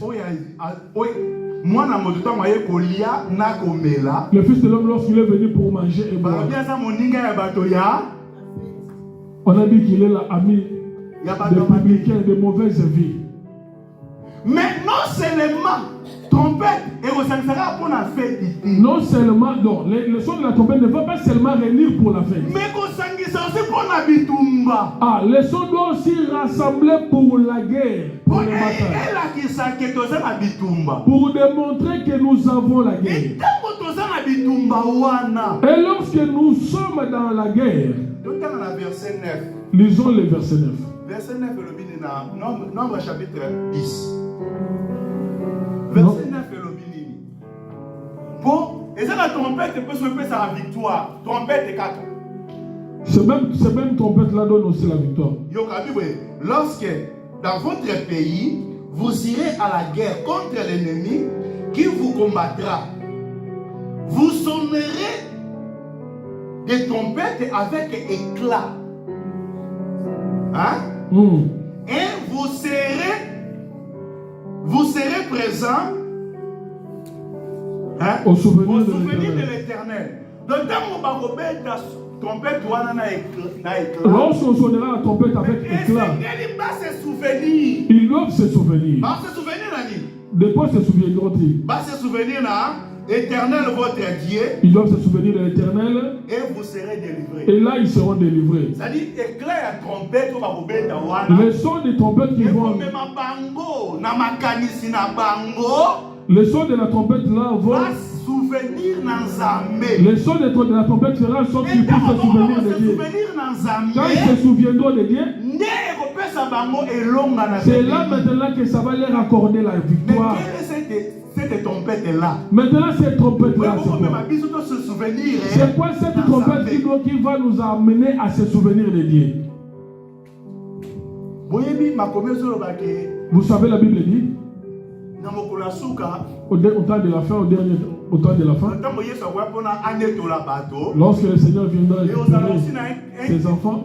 [SPEAKER 2] Le Fils de l'homme, lorsqu'il est venu pour manger et boire, on a dit qu'il est l'ami des publicains de mauvaise vie.
[SPEAKER 1] Mais non seulement trompette et
[SPEAKER 2] non seulement, non, le son de la trompette ne va pas seulement réunir pour la fête.
[SPEAKER 1] Mais
[SPEAKER 2] le son doit aussi rassembler pour la guerre. Pour le pour démontrer que nous avons la guerre. Et lorsque nous sommes dans la guerre, lisons le verset 9.
[SPEAKER 1] Verset 9 Nombre chapitre 10. Verset 9 Bon, et ça la trompette peut se faire sa victoire. Trompette et 4.
[SPEAKER 2] Ce même trompette-là donne aussi la victoire.
[SPEAKER 1] Lorsque dans votre pays, vous irez à la guerre contre l'ennemi qui vous combattra, vous sonnerez des trompettes avec éclat. Hein? Et vous serez présents, hein,
[SPEAKER 2] au souvenir de
[SPEAKER 1] l'Éternel. Donc, dans mon trompette,
[SPEAKER 2] lorsqu'on sonnera la trompette avec éclat, ils doivent se souvenir. De quoi se souviendront-ils?
[SPEAKER 1] Éternel votre Dieu.
[SPEAKER 2] Ils doivent se souvenir de l'Éternel.
[SPEAKER 1] Et vous serez délivrés.
[SPEAKER 2] Et là, ils seront délivrés.
[SPEAKER 1] C'est-à-dire, éclair à trompette,
[SPEAKER 2] le son des trompettes qui vont. Le son de la trompette là va
[SPEAKER 1] souvenir dans
[SPEAKER 2] le son de la trompette fera en sorte qu'ils puissent se souvenir de Dieu. Quand ils se souviendront de Dieu, c'est là maintenant que ça va leur accorder la victoire.
[SPEAKER 1] Cette trompette-là.
[SPEAKER 2] Maintenant, cette trompette-là, c'est quoi cette trompette qui va nous amener à se souvenir de Dieu? Vous savez, la Bible dit, au temps de la fin, au temps de la fin, lorsque le Seigneur viendra récupérer ses enfants,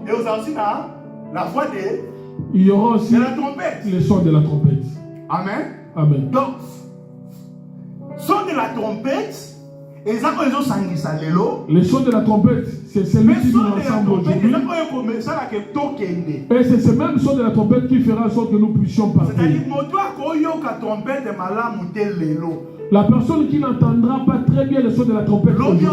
[SPEAKER 2] il y aura aussi le son de la trompette.
[SPEAKER 1] Amen.
[SPEAKER 2] Amen.
[SPEAKER 1] Donc, son de la trompette, le
[SPEAKER 2] son de la trompette, c'est celui qui nous rassemble aujourd'hui. Et c'est ce même son de la trompette qui fera en sorte que nous puissions partir. La personne qui n'entendra pas très bien le son de la trompette aujourd'hui,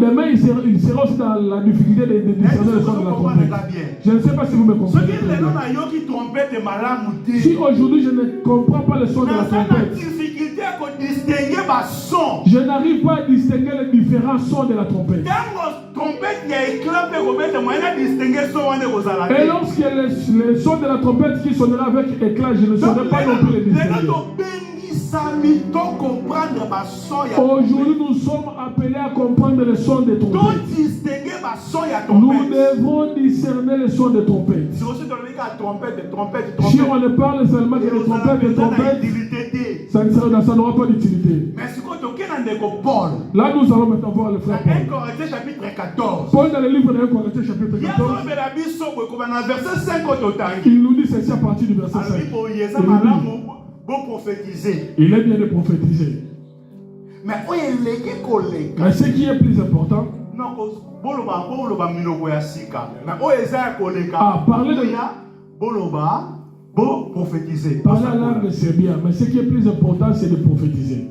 [SPEAKER 2] demain il sera aussi dans la difficulté de discerner le son de la trompette. Je ne sais pas si vous me comprenez. Si aujourd'hui je ne comprends pas le son de la trompette, je n'arrive pas à distinguer les différents sons de la trompette. Et lorsque le son de la trompette qui sonnera avec éclat, je ne saurais pas non plus les distinguer. Aujourd'hui, nous sommes appelés à comprendre le son des trompettes. Nous devons discerner le son des trompettes. Si on ne parle seulement de trompettes, ça n'aura pas d'utilité. Là, nous allons maintenant voir le frère Paul. Paul, dans le livre de 1 Corinthiens, chapitre 14, il nous dit ceci à partir du verset 5. Il est bien de prophétiser. Mais ce qui est plus important, parler la langue, c'est bien, mais ce qui est plus important, c'est de prophétiser.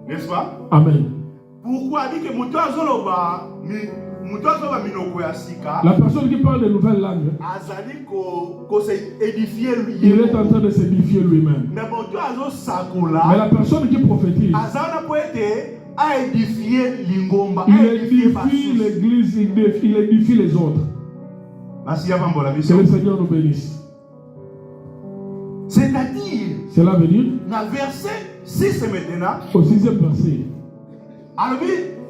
[SPEAKER 1] N'est-ce pas?
[SPEAKER 2] Amen.
[SPEAKER 1] Pourquoi dit que
[SPEAKER 2] la personne qui parle de nouvelles langues, il est en train de s'édifier lui-même. Mais la personne qui prophétise, il édifie l'église, il édifie les autres. Que le Seigneur nous bénisse.
[SPEAKER 1] C'est-à-dire,
[SPEAKER 2] cela veut dire,
[SPEAKER 1] dans verset 6 maintenant,
[SPEAKER 2] au 6e verset,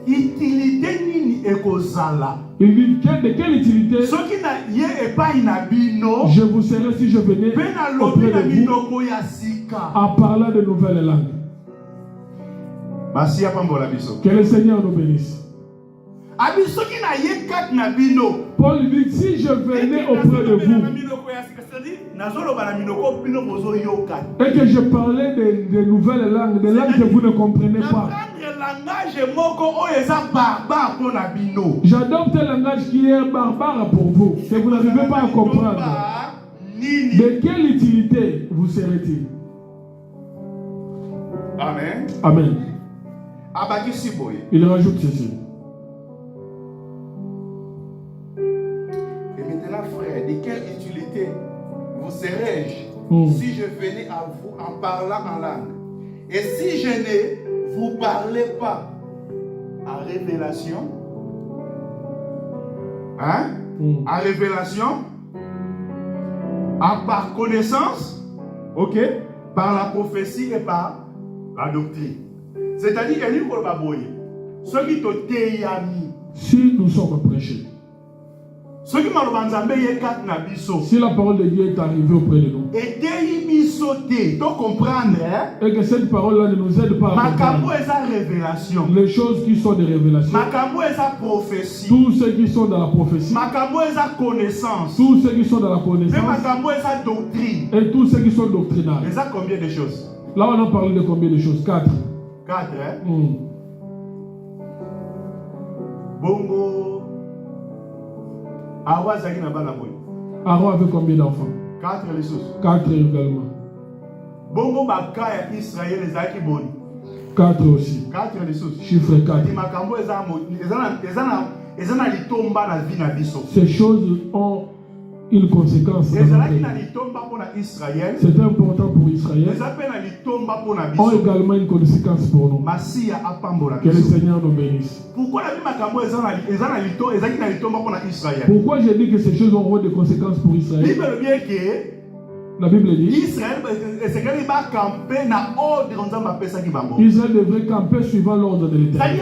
[SPEAKER 1] utilité nini ekozala.
[SPEAKER 2] Il dit de quelle utilité
[SPEAKER 1] Soki na ye epai na bino.
[SPEAKER 2] je vous serais si je venais auprès de vous à parler de nouvelles langues. Que le Seigneur nous bénisse. Paul dit, si je venais auprès de vous et que je parlais de nouvelles langues, des langues que vous ne comprenez pas, j'adopte un langage qui est barbare pour vous, que vous n'arrivez pas à comprendre. De quelle utilité vous serait-il?
[SPEAKER 1] Amen.
[SPEAKER 2] Amen. Il rajoute ceci.
[SPEAKER 1] Et maintenant, frère, de quelle utilité vous serais-je si je venais à vous en parlant en langue? Et si je ne vous parlais pas en révélation? Hein? En révélation? Par connaissance? Ok? Par la prophétie et par la doctrine. C'est-à-dire,
[SPEAKER 2] si nous sommes prêchés, si la parole de Dieu est arrivée auprès de nous, et que cette parole-là ne nous aide pas à comprendre les choses qui sont des révélations, tous ceux qui sont dans la prophétie, tous ceux qui sont dans la connaissance, et tous ceux qui sont doctrinales.
[SPEAKER 1] Combien de choses?
[SPEAKER 2] Là, on a parlé de combien de choses? 4.
[SPEAKER 1] 4, hein? Bongo.
[SPEAKER 2] Aaron avait combien d'enfants?
[SPEAKER 1] 4 les choses.
[SPEAKER 2] 4 également.
[SPEAKER 1] Bongo Bakaya Israël les Aki Boni.
[SPEAKER 2] 4 aussi.
[SPEAKER 1] 4 les choses.
[SPEAKER 2] Chiffre 4. Ces choses ont une conséquence. C'est important pour Israël. Ont également une conséquence pour nous. Que le Seigneur nous bénisse. Pourquoi j'ai dit que ces choses auront des conséquences pour Israël? La Bible dit Israël devrait camper suivant l'ordre de l'Éternel.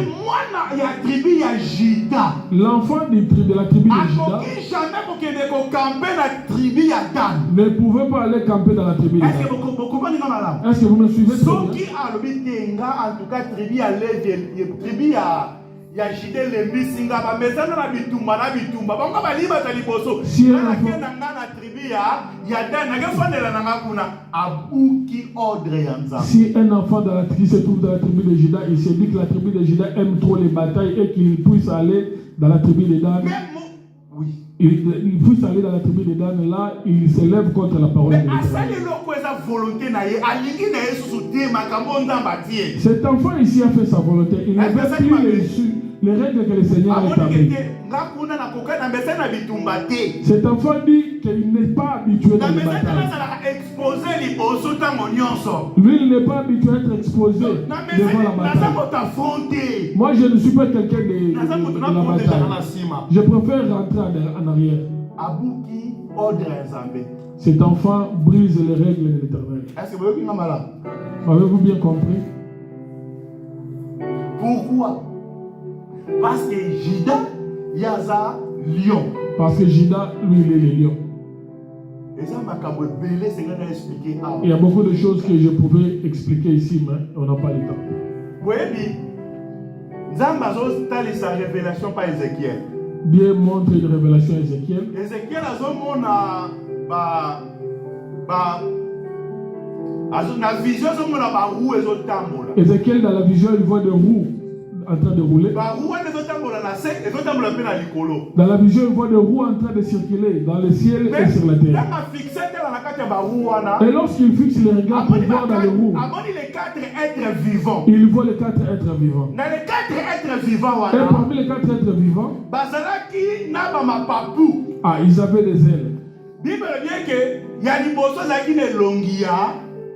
[SPEAKER 2] L'enfant de la tribu de Juda ne pouvait pas aller camper dans la tribu de Dan. Est-ce que vous me suivez? Si un enfant dans la tribu se trouve dans la tribu de Juda, il se dit que la tribu de Juda aime trop les batailles et qu'il puisse aller dans la tribu de Dan. Il puisse aller dans la tribu de Dan, là, il s'élève contre la parole de l'Éternel. Cet enfant ici a fait sa volonté. Il n'avait plus les règles que le Seigneur a établies. Cet enfant dit qu'il n'est pas habitué dans les batailles. Lui, il n'est pas habitué à être exposé devant la bataille. Moi, je ne suis pas quelqu'un de la bataille. Je préfère rentrer en arrière. Cet enfant brise les règles de l'Éternel. Avez-vous bien compris?
[SPEAKER 1] Pourquoi? Parce que Juda, il y a un lion.
[SPEAKER 2] Parce que Juda, lui, il est le lion. Il y a beaucoup de choses que je pouvais expliquer ici, mais on n'a pas le temps. Dieu montre une révélation à Ézéchiel.
[SPEAKER 1] Ézéchiel a
[SPEAKER 2] Ézéchiel, dans la vision, il voit des roues en train de rouler. Dans la vision, il voit des roues en train de circuler dans le ciel et sur la terre. Et lorsqu'il fixe les regards pour voir dans les roues, il voit les 4 êtres vivants. Et parmi les 4 êtres vivants, ils avaient des ailes.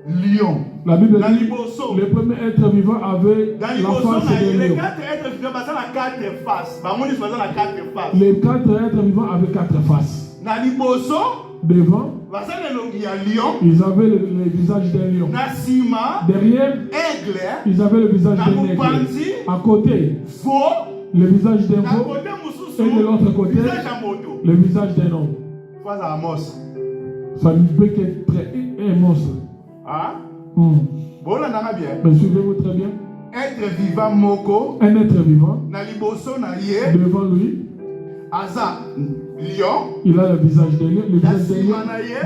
[SPEAKER 1] Lion.
[SPEAKER 2] La Bible dit le premier être vivant avait la face de lion.
[SPEAKER 1] Les 4 êtres vivants avaient 4 faces.
[SPEAKER 2] Les 4 êtres vivants avaient 4 faces. Devant, Ils avaient le visage d'un lion. Derrière, ils avaient le visage d'un aigle. À côté, le visage d'un veau. Et de l'autre côté, le visage d'un homme. Ça ne peut qu'être un monstre. Mais suivez-vous très bien.
[SPEAKER 1] Être vivant moko.
[SPEAKER 2] Un être vivant.
[SPEAKER 1] Devant
[SPEAKER 2] lui.
[SPEAKER 1] Aza lion.
[SPEAKER 2] Il a le visage d'un lion. Le visage d'un lion.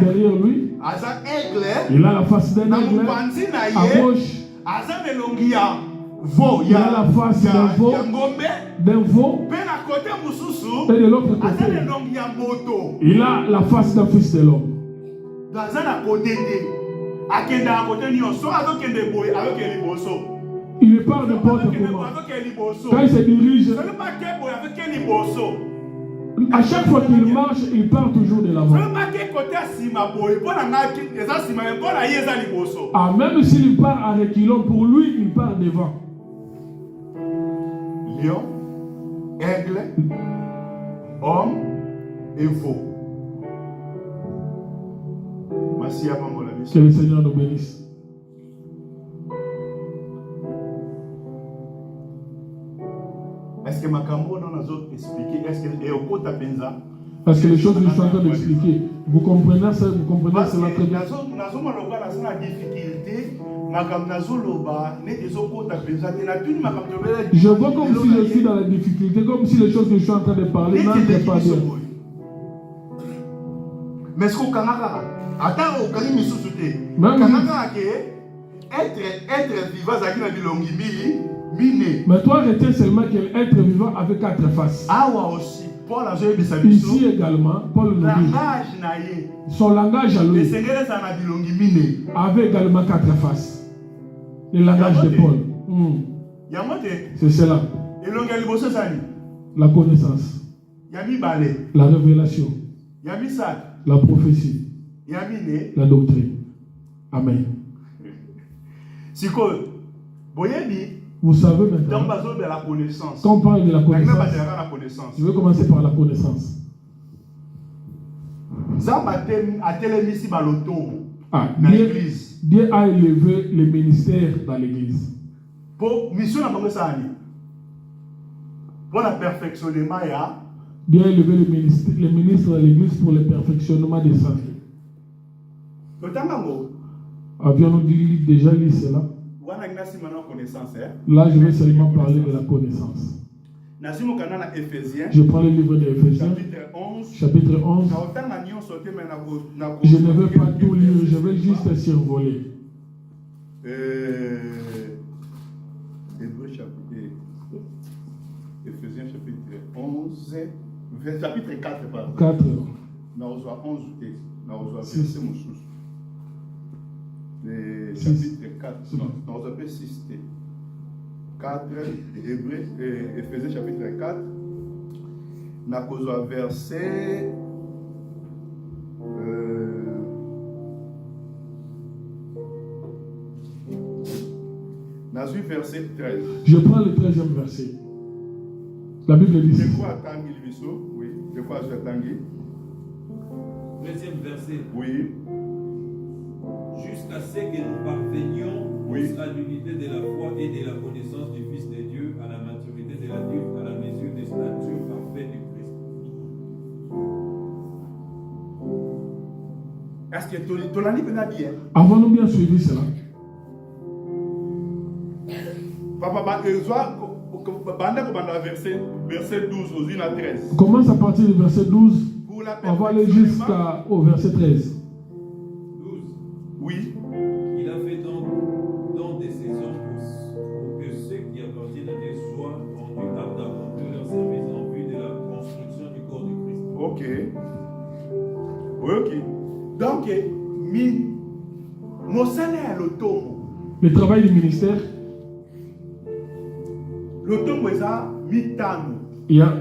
[SPEAKER 2] Derrière lui.
[SPEAKER 1] Aza aigle.
[SPEAKER 2] Il a la face d'un aigle. À gauche.
[SPEAKER 1] Aza melongia. Veau.
[SPEAKER 2] Il a la face d'un veau. D'un veau. Et de l'autre côté, il a la face d'un fils de l'homme. Il part n'importe comment. Quand il se dirige, à chaque fois qu'il marche, il part toujours de l'avant. Ah, même s'il part à reculons, pour lui, il part devant.
[SPEAKER 1] Lion, aigle, homme et veau.
[SPEAKER 2] Que le Seigneur nous bénisse.
[SPEAKER 1] Est-ce que ma caméra nous a expliqué? Est-ce que
[SPEAKER 2] parce que les choses que je suis en train d'expliquer, vous comprenez ça, vous comprenez cela très bien. Je vois comme si je suis dans la difficulté, comme si les choses que je suis en train de parler n'entrent pas bien.
[SPEAKER 1] Mais est-ce qu'on attends, être vivant,
[SPEAKER 2] mais toi, retiens seulement qu'être vivant avec 4 faces. Ici également, Paul nous dit son langage à lui avait également 4 faces. Le langage de Paul. C'est cela. La connaissance. La révélation. La prophétie. La doctrine. Amen. Vous savez maintenant, quand on parle de la connaissance, je vais commencer par la connaissance. Dieu a élevé le ministère dans l'église. Dieu a élevé le ministre de l'église pour le perfectionnement des saints. Avions-nous déjà lu cela? Là, je vais seulement parler de la connaissance. Je prends le livre d'Éphésiens, chapitre 11. Je ne veux pas tout lire, je vais juste survoler.
[SPEAKER 1] Éphésiens, chapitre 11, chapitre 4, pardon.
[SPEAKER 2] 4.
[SPEAKER 1] Nous avons 11 textes. Nous avons chapitre 4, nous avons 6 textes. 4, Éphésiens chapitre 4, nous avons verset verset 13.
[SPEAKER 2] Je prends le 13e verset. La Bible dit.
[SPEAKER 1] De quoi attendre oui. De quoi je attends?
[SPEAKER 4] 13e verset.
[SPEAKER 1] Oui.
[SPEAKER 4] Jusqu'à ce que nous parvenions à l'unité de la foi et de la connaissance du Fils de Dieu, à la maturité de l'adulte, à la mesure des statures parfaites du Christ.
[SPEAKER 1] Est-ce que ton ami peut bien?
[SPEAKER 2] Avons-nous bien suivi cela?
[SPEAKER 1] Papa, verset 12 aux 1 à 13.
[SPEAKER 2] Commence à partir du verset 12. On va aller jusqu'au verset 13.
[SPEAKER 4] 12.
[SPEAKER 1] Oui.
[SPEAKER 4] Il a fait donc de ses anges pour que ceux qui appartiennent à Dieu soient rendus aptes à accomplir leur service en vue de la construction du corps de Christ.
[SPEAKER 1] Ok. Oui, ok. Donc, mon salaire à l'automne.
[SPEAKER 2] Le travail du ministère.
[SPEAKER 1] L'automne est à mi-temps.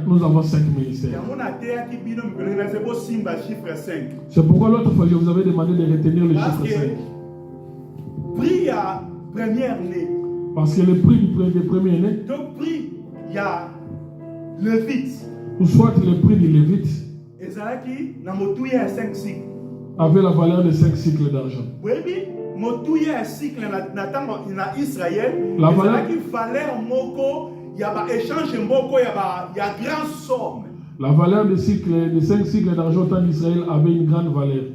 [SPEAKER 2] Nous avons 5 ministères. C'est pourquoi l'autre fois je vous avais demandé de retenir le chiffre 5.
[SPEAKER 1] Prix à première année.
[SPEAKER 2] Parce que le prix de première année.
[SPEAKER 1] Donc prix, il y a Lévite.
[SPEAKER 2] Ou soit le prix du Lévite.
[SPEAKER 1] Et ça qui n'a pas 5 cycles.
[SPEAKER 2] avait la valeur de 5 cycles d'argent.
[SPEAKER 1] Oui, motuya cycle na Israël.
[SPEAKER 2] La valeur
[SPEAKER 1] moko, il y a échange moko, il y a grand somme.
[SPEAKER 2] La valeur de 5 cycles d'argent en Israël avait une grande valeur.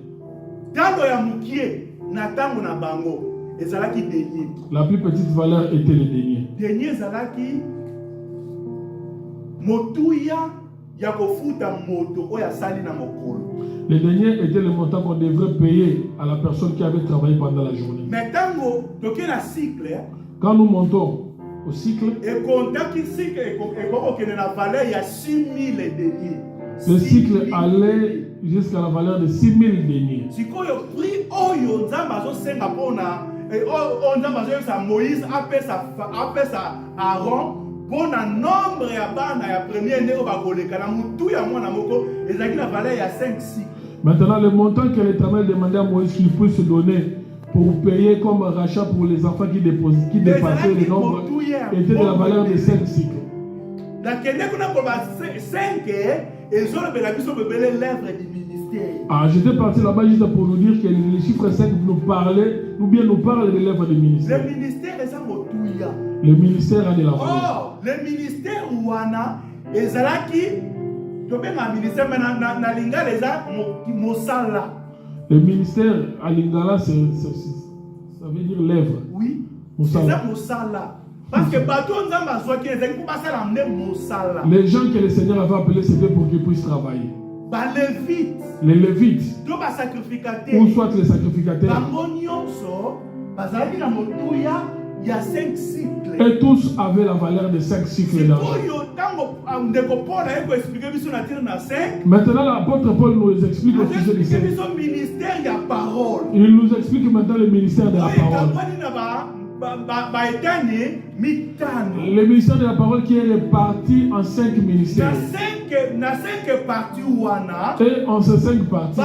[SPEAKER 2] La plus petite valeur était le denier.
[SPEAKER 1] Denier zalaki motuya ya kofuta moto oya sali na mokolo.
[SPEAKER 2] Le denier était le montant qu'on devrait payer à la personne qui avait travaillé pendant la journée.
[SPEAKER 1] Mais tango toke na cycle,
[SPEAKER 2] quand nous montons au cycle,
[SPEAKER 1] et contact cycle et la valeur il y a 6000 deniers.
[SPEAKER 2] Le cycle allait jusqu'à la valeur de 6000 deniers.
[SPEAKER 1] Si ko yo prix oyo nzamba zo senga pona nzamba zo sa Moïse appelle sa Aaron pona nombre ya bana ya premier né o bakoleka na mutu ya mwana moko ezaki la valeur ya 5 cycles.
[SPEAKER 2] Maintenant le montant que l'Éternel demandait à Moïse qu'il puisse se donner pour payer comme rachat pour les enfants qui dépassaient le nombre était de la valeur de 5 cycles.
[SPEAKER 1] La kende kuna ko ba 5 et zo le biso bebele l'œuvre du ministère.
[SPEAKER 2] Ah, j'étais parti là-bas juste pour nous dire que le chiffre 5 nous parle de l'œuvre du ministère.
[SPEAKER 1] Le ministère est ça motuya.
[SPEAKER 2] Le ministère a de la valeur.
[SPEAKER 1] Oh, le ministère wana ezalaki to benga ministère na lingala eza mosala.
[SPEAKER 2] Le ministère à lingala ça veut dire l'œuvre.
[SPEAKER 1] Oui.
[SPEAKER 2] Mosala.
[SPEAKER 1] C'est mosala. Parce que
[SPEAKER 2] les gens que le Seigneur avait appelés, c'était pour qu'ils puissent travailler. Les Lévites, ou soit les sacrificateurs, et tous avaient la valeur de 5 cycles d'argent. Maintenant, l'apôtre Paul nous explique au sujet du Seigneur. Il nous explique maintenant le ministère de la parole. Le ministère de la parole qui est réparti en 5 ministères. Et en ces 5 parties,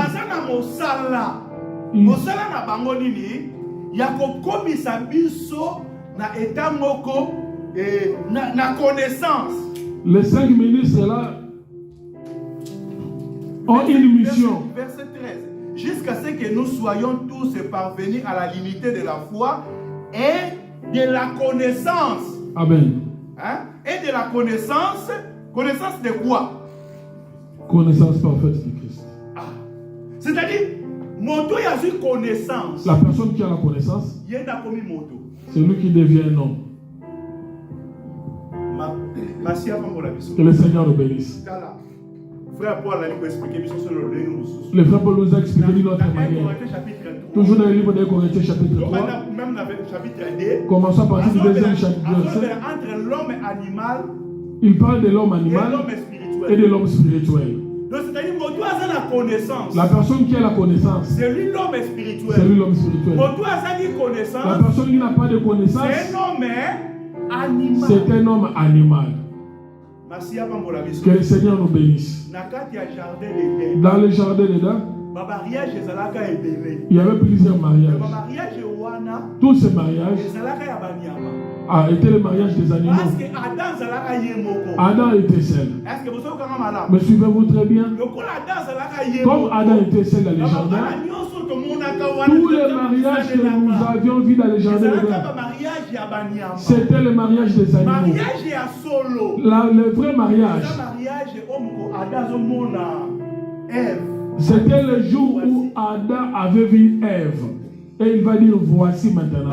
[SPEAKER 2] les 5 ministres là ont une mission.
[SPEAKER 1] Verset 13. Jusqu'à ce que nous soyons tous parvenus à la limite de la foi et de la connaissance.
[SPEAKER 2] Amen.
[SPEAKER 1] Hein? Et de la connaissance. Connaissance de quoi?
[SPEAKER 2] Connaissance parfaite de Christ.
[SPEAKER 1] Ah. C'est-à-dire, moto y a une connaissance.
[SPEAKER 2] La personne qui a la connaissance,
[SPEAKER 1] c'est
[SPEAKER 2] lui qui devient un homme. Que le Seigneur nous bénisse.
[SPEAKER 1] Frère Paul a expliqué
[SPEAKER 2] le frère Paul nous a expliqué d'une autre manière. Toujours dans le livre des Corinthiens, chapitre 3.
[SPEAKER 1] Même dans le chapitre 2.
[SPEAKER 2] Commençons à partir du deuxième chapitre.
[SPEAKER 1] Entre l'homme animal,
[SPEAKER 2] il parle de l'homme animal et de l'homme spirituel.
[SPEAKER 1] Donc c'est-à-dire que la connaissance.
[SPEAKER 2] La personne qui a la connaissance,
[SPEAKER 1] c'est lui l'homme spirituel.
[SPEAKER 2] C'est lui l'homme spirituel. La personne qui n'a pas de connaissance,
[SPEAKER 1] c'est un homme animal.
[SPEAKER 2] C'est un homme animal. Que le Seigneur nous bénisse. Dans le jardin d'Éden, il y avait plusieurs mariages. Tous ces mariages étaient le mariage des animaux. Adam était seul. Me suivez-vous très bien? Comme Adam était seul dans le jardin, tous les mariages que nous avions vus dans le jardin d'Éden, c'était le mariage des animaux. Le vrai mariage, c'était le jour où Adam avait vu Ève. Et il va dire, voici maintenant.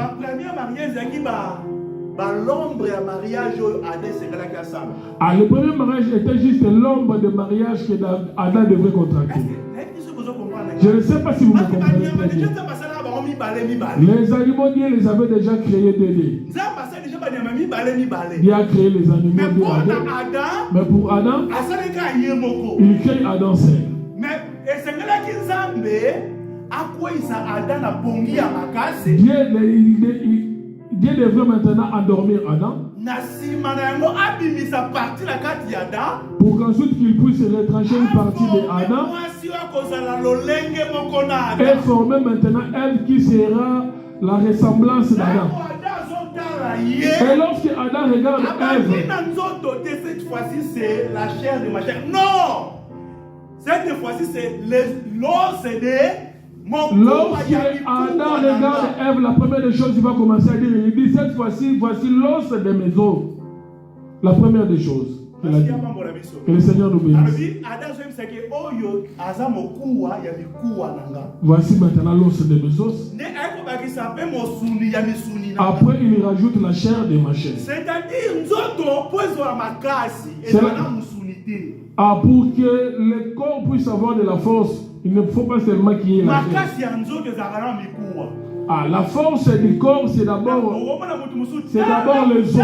[SPEAKER 2] Le premier mariage était juste l'ombre de mariage que Adam devrait contracter. Je ne sais pas si vous me comprenez très bien. Les animaux, Dieu les avait déjà créés d'aider. Dieu a créé les animaux d'aider. Mais pour Adam, il crée Adam seul. Dieu devrait maintenant endormir Adam pour qu'ensuite qu'il puisse retrancher une partie de Adam et former maintenant Ève qui sera la ressemblance d'Adam. Et lorsque Adam regarde Ève,
[SPEAKER 1] cette fois-ci c'est la chair de ma chair. Non! Cette fois-ci c'est l'os
[SPEAKER 2] Lorsque Adam regarde Ève, la première des choses, il va commencer à dire, il dit cette fois-ci, voici l'os de mes os. La première des choses. Que le Seigneur nous bénisse. Voici maintenant l'os de mes os. Après, il rajoute la chair de ma chair. Pour que le corps puisse avoir de la force, il ne faut pas seulement qu'il y ait la chair. La force du corps, c'est d'abord les os.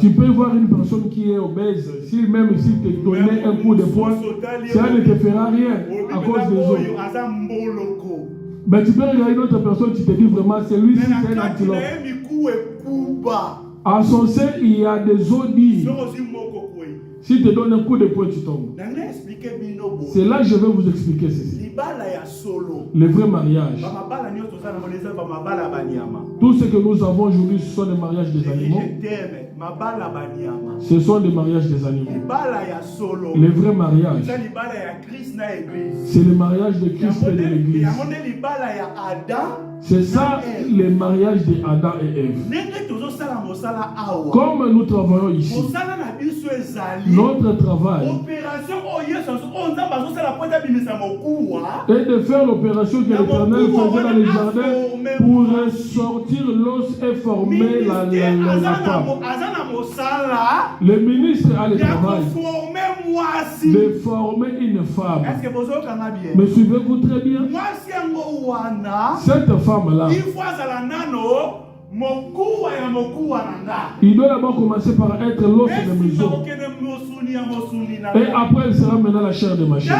[SPEAKER 2] Tu peux voir une personne qui est obèse, même s'il te donnait un coup de poing, ça ne te fera rien à cause des os. Mais tu peux regarder une autre personne, tu te dis vraiment, celui-ci c'est un antilope. À son sein, il y a des os dits. Si tu te donnes un coup de poing, tu tombes. C'est là que je vais vous expliquer ceci. Le vrai mariage. Tout ce que nous avons aujourd'hui, ce sont des mariages des animaux. Ce sont des mariages des animaux. Le vrai mariage, c'est le mariage de Christ et de l'Église. C'est ça le mariage d'Adam et Ève. Comme nous travaillons ici, notre travail est de faire l'opération que l'Éternel faisait dans les jardins pour sortir l'os et former la femme. Le ministre a le travail de former une femme. Me suivez-vous très bien? Cette femme-là, il doit d'abord commencer par être l'os de mes os. Et après, elle sera maintenant la chair de ma chair.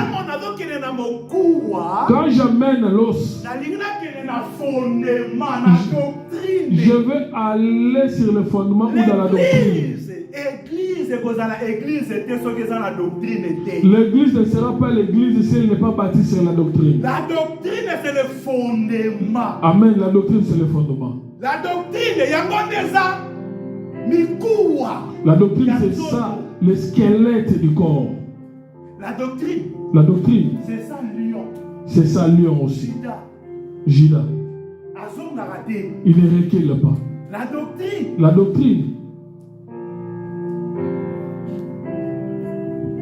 [SPEAKER 2] Quand j'amène l'os, je vais aller sur le fondement ou dans la doctrine. L'église ne sera pas l'église si elle n'est pas bâtie sur la doctrine.
[SPEAKER 1] La doctrine, c'est le fondement.
[SPEAKER 2] Amen. La doctrine, c'est le fondement.
[SPEAKER 1] La doctrine,
[SPEAKER 2] la doctrine, c'est ça, le squelette du corps.
[SPEAKER 1] La
[SPEAKER 2] doctrine,
[SPEAKER 1] c'est ça lion.
[SPEAKER 2] C'est ça lion aussi. Judas. Il ne recule pas. La doctrine.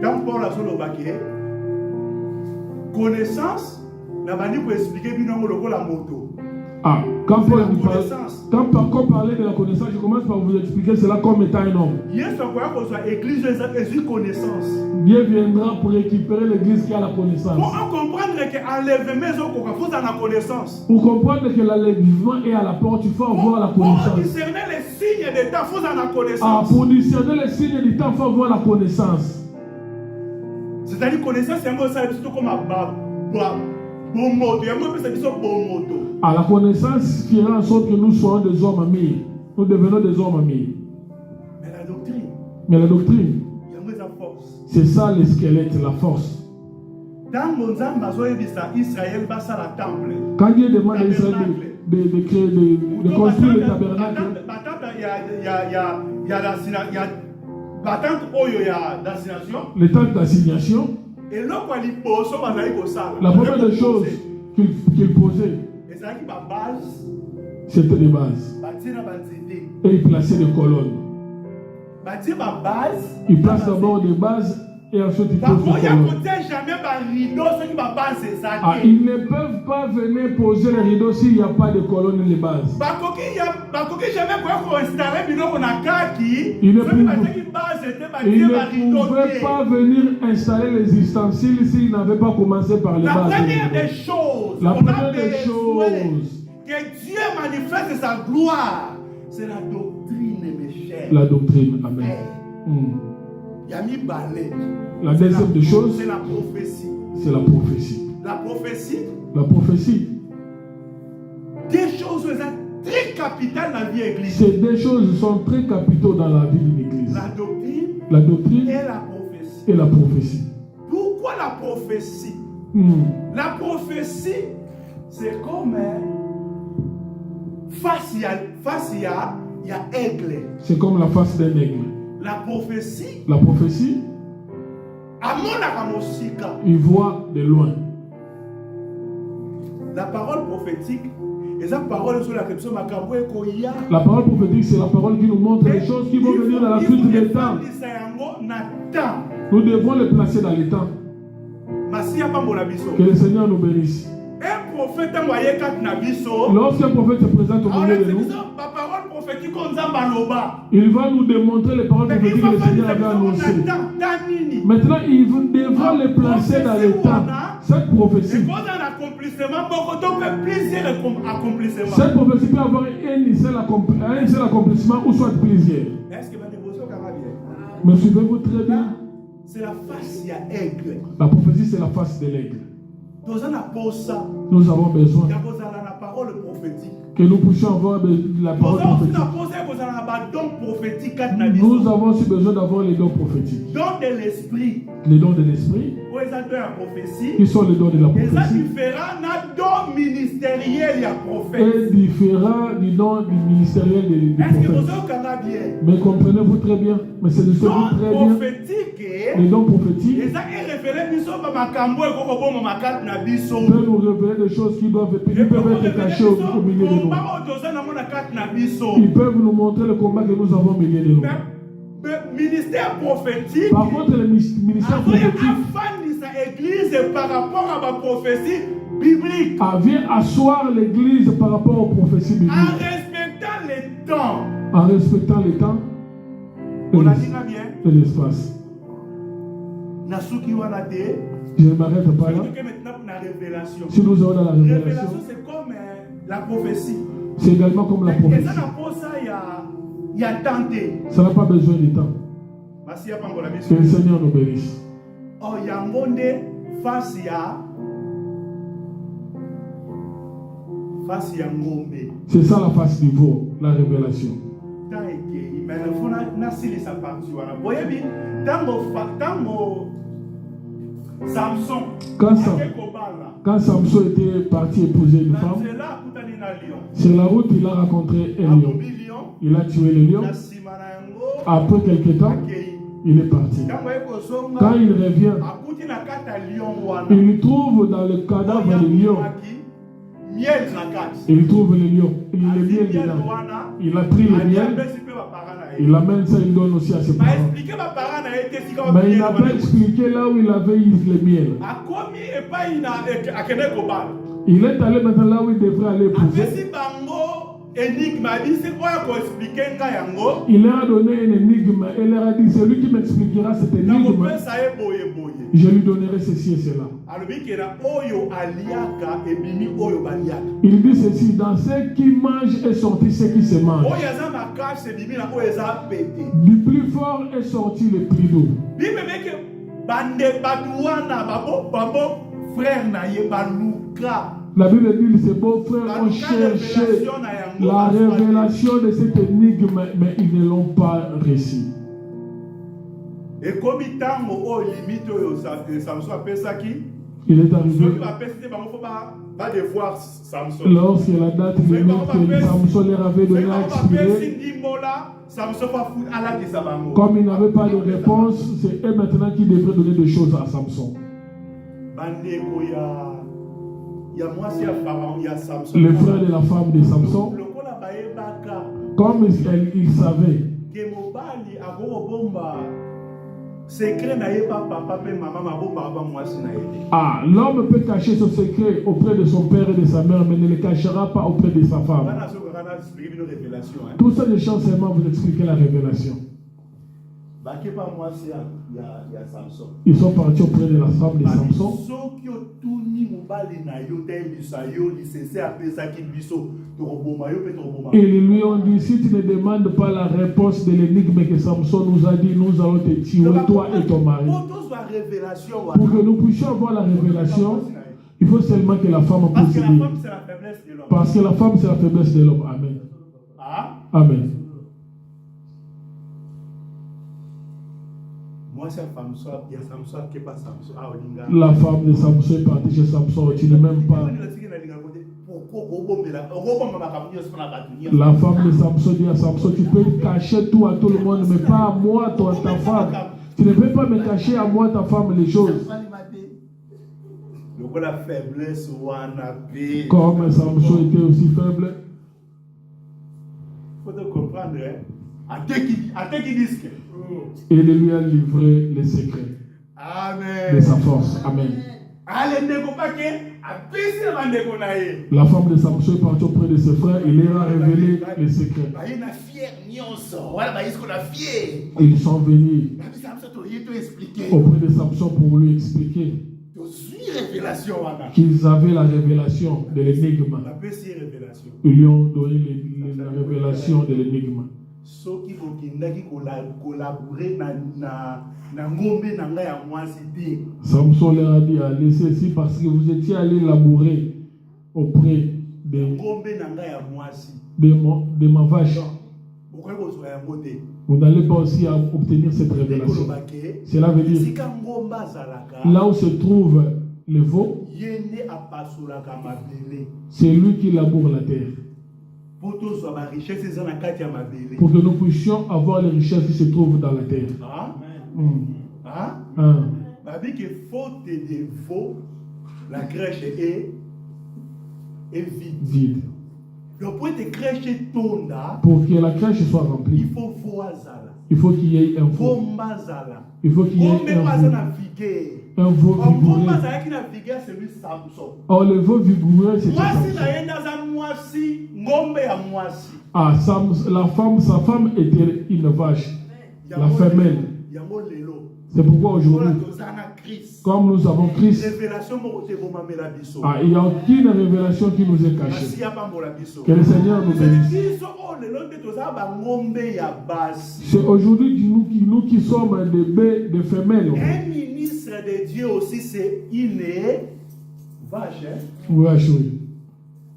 [SPEAKER 1] Quand Paul a solo baqué, connaissance, n'a pas dit pour expliquer bien la moto.
[SPEAKER 2] Quand Paul parlait de la connaissance, je commence par vous expliquer cela comme étant un homme. Dieu viendra pour récupérer l'église qui a la connaissance.
[SPEAKER 1] Pour comprendre
[SPEAKER 2] Pour comprendre que l'enlèvement est à la porte, il faut avoir la connaissance.
[SPEAKER 1] Pour discerner les signes des temps, il faut avoir la connaissance.
[SPEAKER 2] Pour discerner les signes du temps, il faut avoir la connaissance.
[SPEAKER 1] C'est-à-dire connaissance, c'est un mot comme un bon moto. Il y a un mot qui bon moto.
[SPEAKER 2] La connaissance fera en sorte que nous soyons des hommes amis. Nous devenons des hommes amis. Mais la doctrine, c'est ça le squelette, la force. Quand Dieu demande à Israël de construire le tabernacle, le temps d'assignation, la première des choses qu'il posait, c'était des bases. Et il plaçait des colonnes. Il place d'abord des bases et ensuite il pose des colonnes. Ils ne peuvent pas venir poser les rideaux s'il n'y a pas de colonnes et les bases. Ils ne pouvaient pas venir installer les ustensiles s'ils n'avaient pas commencé par les bases.
[SPEAKER 1] La première des choses que Dieu manifeste sa gloire, c'est la doctrine, mes chers.
[SPEAKER 2] La doctrine, amen. La deuxième des choses,
[SPEAKER 1] c'est la prophétie.
[SPEAKER 2] C'est la prophétie.
[SPEAKER 1] La prophétie.
[SPEAKER 2] Des
[SPEAKER 1] choses très capitales dans la vie église.
[SPEAKER 2] Ces deux choses sont très capitaux dans la vie d'une église. La doctrine et la prophétie.
[SPEAKER 1] Pourquoi la prophétie? La prophétie, c'est comme face il y a aigle.
[SPEAKER 2] C'est comme la face d'un aigle.
[SPEAKER 1] La prophétie,
[SPEAKER 2] Il voit de loin.
[SPEAKER 1] La parole prophétique, la parole
[SPEAKER 2] prophétique, c'est la parole qui nous montre les choses qui vont venir dans la suite des temps. Nous devons les placer dans les temps. Que le Seigneur nous bénisse.
[SPEAKER 1] Un prophète,
[SPEAKER 2] lorsqu'un prophète se présente au milieu de nous, il va nous démontrer les paroles prophétiques que le Seigneur avait annoncées. Maintenant, il devra les placer dans les temps. Cette prophétie peut avoir un seul accomplissement ou soit plusieurs. Me suivez-vous très bien?
[SPEAKER 1] C'est la face de l'aigle.
[SPEAKER 2] La prophétie, c'est la face de l'aigle. Nous avons besoin que nous puissions avoir la parole prophétique. Nous avons aussi besoin d'avoir les dons prophétiques. Les dons de l'esprit, qui sont les dons de la prophétie, et différents du don du ministériel du prophète. Mais comprenez-vous très bien, mais c'est très bien. Les dons prophétiques peuvent nous révéler des choses qui peuvent être cachées au milieu de nous. Ils peuvent nous montrer le combat que nous avons au milieu de nous.
[SPEAKER 1] Ministère prophétique,
[SPEAKER 2] par contre, le ministère prophétique
[SPEAKER 1] par rapport à ma prophétie biblique,
[SPEAKER 2] vient asseoir l'église par rapport aux prophéties bibliques.
[SPEAKER 1] En respectant les temps.
[SPEAKER 2] En respectant les temps et l'espace. Je ne m'arrête pas là. Si nous avons dans la révélation,
[SPEAKER 1] c'est comme la prophétie.
[SPEAKER 2] C'est également comme la prophétie. Ça n'a pas besoin de temps. Que le Seigneur nous bénisse. C'est ça la face du veau, la révélation. Quand Samson était parti épouser une femme, sur la route, il a rencontré un lion. Il a tué le lion. Après quelques temps, il est parti. Quand il revient, il trouve dans le cadavre du lion. Il trouve le lion. Le miel dedans. Il a pris le miel. Il amène ça, il donne aussi à ses parents. Mais il n'a pas expliqué là où il avait eu le miel. Il est allé maintenant là où il devrait aller épouser. Il leur a donné une énigme et il leur a dit, c'est lui qui m'expliquera cette énigme. Je lui donnerai ceci et cela. Il dit ceci, dans ce qui mange est sorti ce qui se mange. Du plus fort est sorti le plus doux. La Bible dit que ses beaux-frères ont cherché la révélation de cette énigme, mais ils ne l'ont pas réussi. Il est arrivé lorsque la date limite que Samson leur avait donné à expirer. Comme il n'avait pas de réponse, c'est eux maintenant qui devraient donner des choses à Samson. Les frères de la femme de Samson, comme ils savaient l'homme peut cacher son secret auprès de son père et de sa mère, mais ne le cachera pas auprès de sa femme. Tout ça, je chante seulement vous expliquer la révélation. Ils sont partis auprès de la femme de Samson. Et ils lui ont dit, si tu ne demandes pas la réponse de l'énigme que Samson nous a dit, nous allons te tuer, toi et ton mari. Pour que nous puissions avoir la révélation, il faut seulement que la femme puisse dire. Parce que la femme, c'est la faiblesse de l'homme. Amen. Amen. La femme de Samson est partie chez Samson, tu n'es même pas. La femme de Samson dit à Samson, tu peux cacher tout à tout le monde, mais pas à moi, toi, ta femme. Tu ne peux pas me cacher à moi, ta femme, les choses.
[SPEAKER 1] La faiblesse
[SPEAKER 2] Comme Samson était aussi faible.
[SPEAKER 1] Il faut comprendre. À qui disent que.
[SPEAKER 2] Et il lui a livré les secrets de sa force. Amen. La femme de Samson est partie auprès de ses frères. Il leur a révélé les secrets. Ils sont venus auprès de Samson pour lui expliquer qu'ils avaient la révélation de l'énigme. Ils lui ont donné la révélation de l'énigme. Samson leur a dit, allez ceci parce que vous étiez allé labourer auprès de ma vache. Vous n'allez pas aussi obtenir cette révélation. Cela veut dire, là où se trouve le veau, c'est lui qui laboure la terre. Pour que nous puissions avoir les richesses qui se trouvent dans la terre.
[SPEAKER 1] La crèche est
[SPEAKER 2] vide. Pour que la crèche soit remplie, il faut qu'il y ait un veau. Il faut qu'il y ait un veau vigoureux. Or, le veau vigoureux, c'est Samson. Sa femme était une vache, la femelle. C'est pourquoi aujourd'hui, comme nous avons Christ, il n'y a aucune révélation qui nous est cachée. Que le Seigneur nous bénisse. C'est aujourd'hui nous qui sommes des baies, des femelles.
[SPEAKER 1] Un ministre de Dieu aussi, c'est une vache.
[SPEAKER 2] Oui.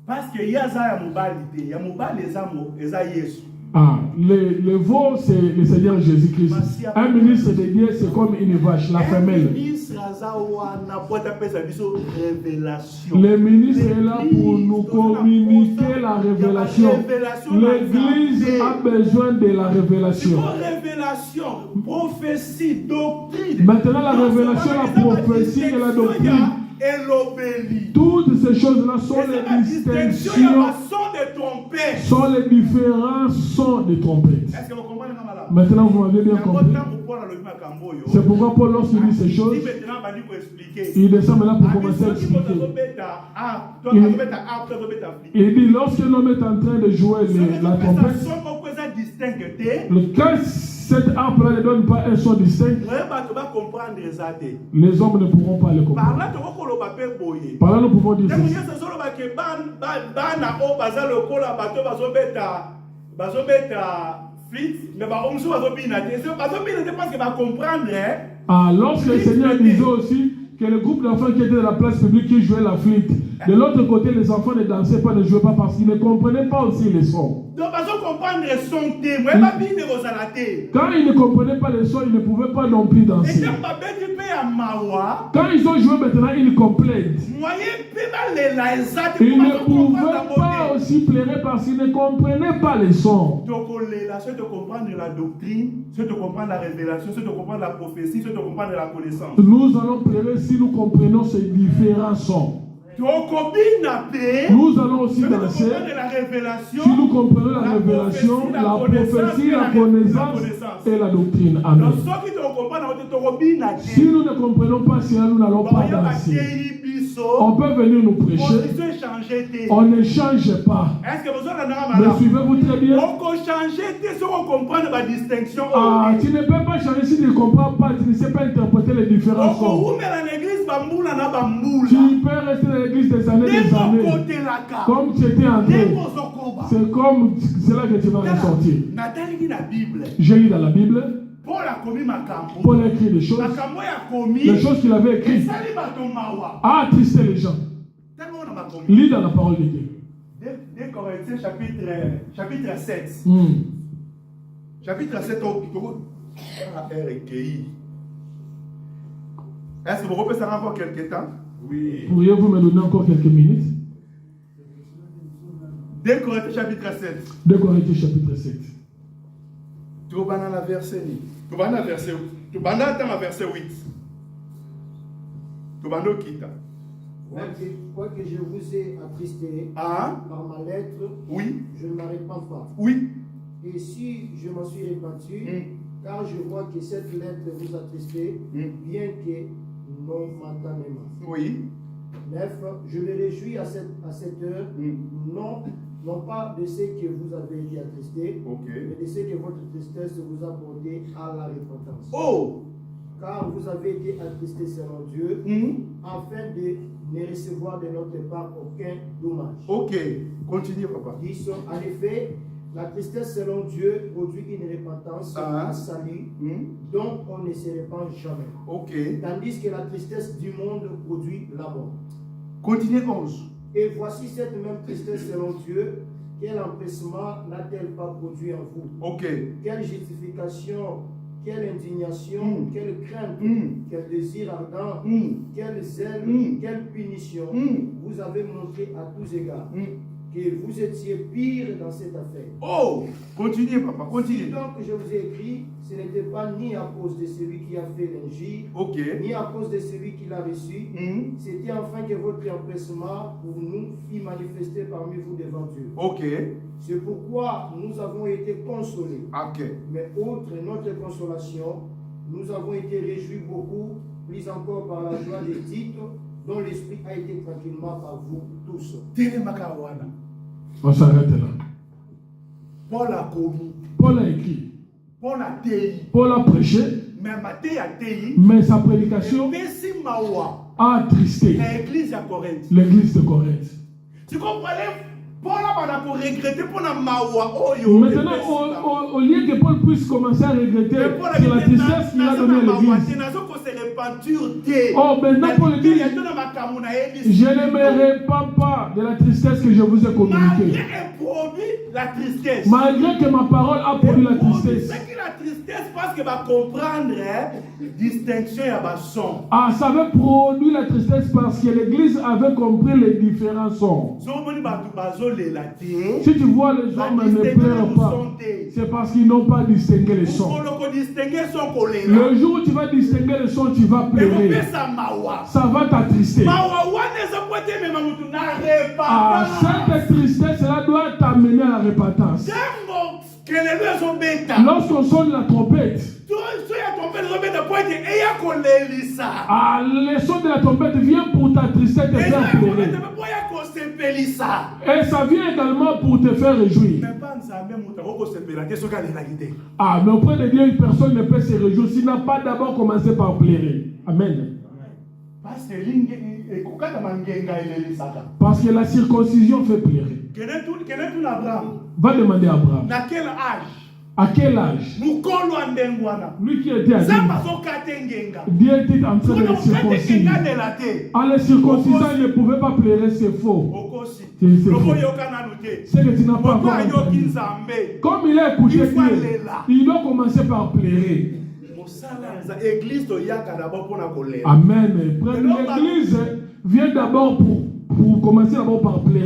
[SPEAKER 1] Parce que Yaza Mobalité, Yamobal les Yesu.
[SPEAKER 2] Le veau, c'est le Seigneur Jésus-Christ. Un ministre de Dieu, c'est comme une vache, la femelle. Le ministre est là pour nous communiquer la révélation. L'Église a besoin de la révélation.
[SPEAKER 1] Prophétie, doctrine.
[SPEAKER 2] Maintenant, la révélation, la prophétie et la doctrine. Toutes ces choses-là sont les distinctions, sont les différents sons de trompettes. Maintenant, vous m'avez bien compris. C'est pourquoi Paul, lorsqu'il dit ces choses, il descend maintenant pour commencer à expliquer. Il dit, lorsque l'homme est en train de jouer la trompette, quand cette harpe-là ne donne pas un son distinct, les hommes ne pourront pas le comprendre. Par là, nous pouvons dire ceci. Lorsque le Seigneur disait aussi que le groupe d'enfants qui était dans la place publique qui jouait la flûte, de l'autre côté, les enfants ne dansaient pas, ne jouaient pas parce qu'ils ne comprenaient pas aussi les sons. Quand ils ne comprenaient pas les sons, ils ne pouvaient pas non plus danser. Quand ils ont joué maintenant, ils complètent. Ils ne pouvaient pas aussi pleurer parce qu'ils ne comprenaient pas les sons.
[SPEAKER 1] Ceux de comprendre la doctrine, ceux de comprendre la révélation, ceux de comprendre la prophétie, ceux de comprendre la connaissance.
[SPEAKER 2] Nous allons pleurer si nous comprenons ces différents sons. Nous allons aussi danser si nous comprenons la révélation, la prophétie, la connaissance et la doctrine. Amen. Si nous ne comprenons pas cela, nous n'allons pas danser. On peut venir nous prêcher. On ne change pas. Me suivez-vous très bien? Tu ne peux pas changer si tu ne comprends pas, tu ne sais pas interpréter les différents sons. Tu peux rester dans l'église des années. Comme tu étais entré. C'est comme cela que tu vas ressortir. J'ai lu dans la Bible. Paul a écrit des choses. Les choses qu'il avait écrites a attristé les gens. Lis dans la parole de Dieu.
[SPEAKER 1] 2 Corinthiens chapitre 7. Chapitre 7 Est-ce que vous repassez encore quelques temps?
[SPEAKER 2] Oui. Pourriez-vous me donner encore quelques minutes?
[SPEAKER 1] 2 Corinthiens chapitre 7.
[SPEAKER 2] 2 Corinthiens chapitre 7.
[SPEAKER 1] Tu vas dans la verset. Tu vas dans la verset. Tu bandes dans verset 8. Tu bandes quitte.
[SPEAKER 6] Quoique je vous ai attristé
[SPEAKER 1] Ah.
[SPEAKER 6] par ma lettre,
[SPEAKER 1] Oui.
[SPEAKER 6] je ne m'arrête pas.
[SPEAKER 1] Oui.
[SPEAKER 6] Et si je m'en suis répandu, car je vois que cette lettre vous attristait, bien que non momentanément.
[SPEAKER 1] Oui.
[SPEAKER 6] 9. Je me réjouis à cette heure, non pas de ce que vous avez été attristé, mais de ce que votre tristesse vous a porté à la repentance.
[SPEAKER 1] Oh!
[SPEAKER 6] Car vous avez été attristé selon Dieu, afin de ne recevoir de notre part aucun dommage.
[SPEAKER 1] Ok, continue, papa.
[SPEAKER 6] 10. En effet, la tristesse selon Dieu produit une repentance à salut, dont on ne se répand jamais.
[SPEAKER 1] Ok.
[SPEAKER 6] Tandis que la tristesse du monde produit la mort.
[SPEAKER 1] Continue 11.
[SPEAKER 6] Et voici cette même tristesse selon Dieu, quel empressement n'a-t-elle pas produit en vous?
[SPEAKER 1] Ok.
[SPEAKER 6] Quelle justification, quelle indignation, quelle crainte, quel désir ardent, quel zèle, quelle punition vous avez montré à tous égards, que vous étiez pire dans cette affaire.
[SPEAKER 1] Oh! Continue, papa, continue.
[SPEAKER 6] Si donc je vous ai écrit, ce n'était pas ni à cause de celui qui a fait l'injure, ni à cause de celui qui l'a reçu, c'était afin que votre empressement pour nous fît manifester parmi vous devant Dieu.
[SPEAKER 1] Ok.
[SPEAKER 6] C'est pourquoi nous avons été consolés.
[SPEAKER 1] Ok.
[SPEAKER 6] Mais outre notre consolation, nous avons été réjouis beaucoup, plus encore par la joie des titres, dont l'Esprit a été tranquillement par vous tous.
[SPEAKER 2] On s'arrête là.
[SPEAKER 1] Paul a commis.
[SPEAKER 2] Paul a écrit.
[SPEAKER 1] Paul a tei.
[SPEAKER 2] Paul a prêché. Mais sa prédication a attristé l'église de Corinthe.
[SPEAKER 1] Tu comprenez? Paul a regretté pour la mawa.
[SPEAKER 2] Maintenant, au lieu que Paul puisse commencer à regretter sur la tristesse qu'il a donnée à l'église. Oh, maintenant Paul dit, je ne me répands pas de la tristesse que je vous ai communiquée. Malgré que ma parole a produit la tristesse.
[SPEAKER 1] Parce que va comprendre distinction et son.
[SPEAKER 2] Ah, ça avait produit la tristesse parce que l'église avait compris les différents sons. Si tu vois les hommes ne pleurent pas, c'est parce qu'ils n'ont pas distingué les sons. Le jour où tu vas distinguer les sons, tu vas pleurer. Ça va t'attrister. Ah, cette tristesse-là doit t'amener à la repentance. Lorsqu'on sonne la trompette, ah, le son de la trompette vient pour t'attrister, te faire pleurer. Et ça vient également pour te faire réjouir. Ah, mais auprès de Dieu, une personne ne peut se réjouir s'il n'a pas d'abord commencé par pleurer. Amen. Parce que la circoncision fait pleurer. Va demander à Abraham. À quel âge? Lui qui était adulte. Dieu était en train de le circonciser. À la circoncision, il ne pouvait pas pleurer, c'est faux. C'est faux. C'est que tu n'as pas encore entendu. Comme il a écouté Dieu, il doit commencer par pleurer. Amen. L'église vient d'abord pour commencer d'abord par pleurer.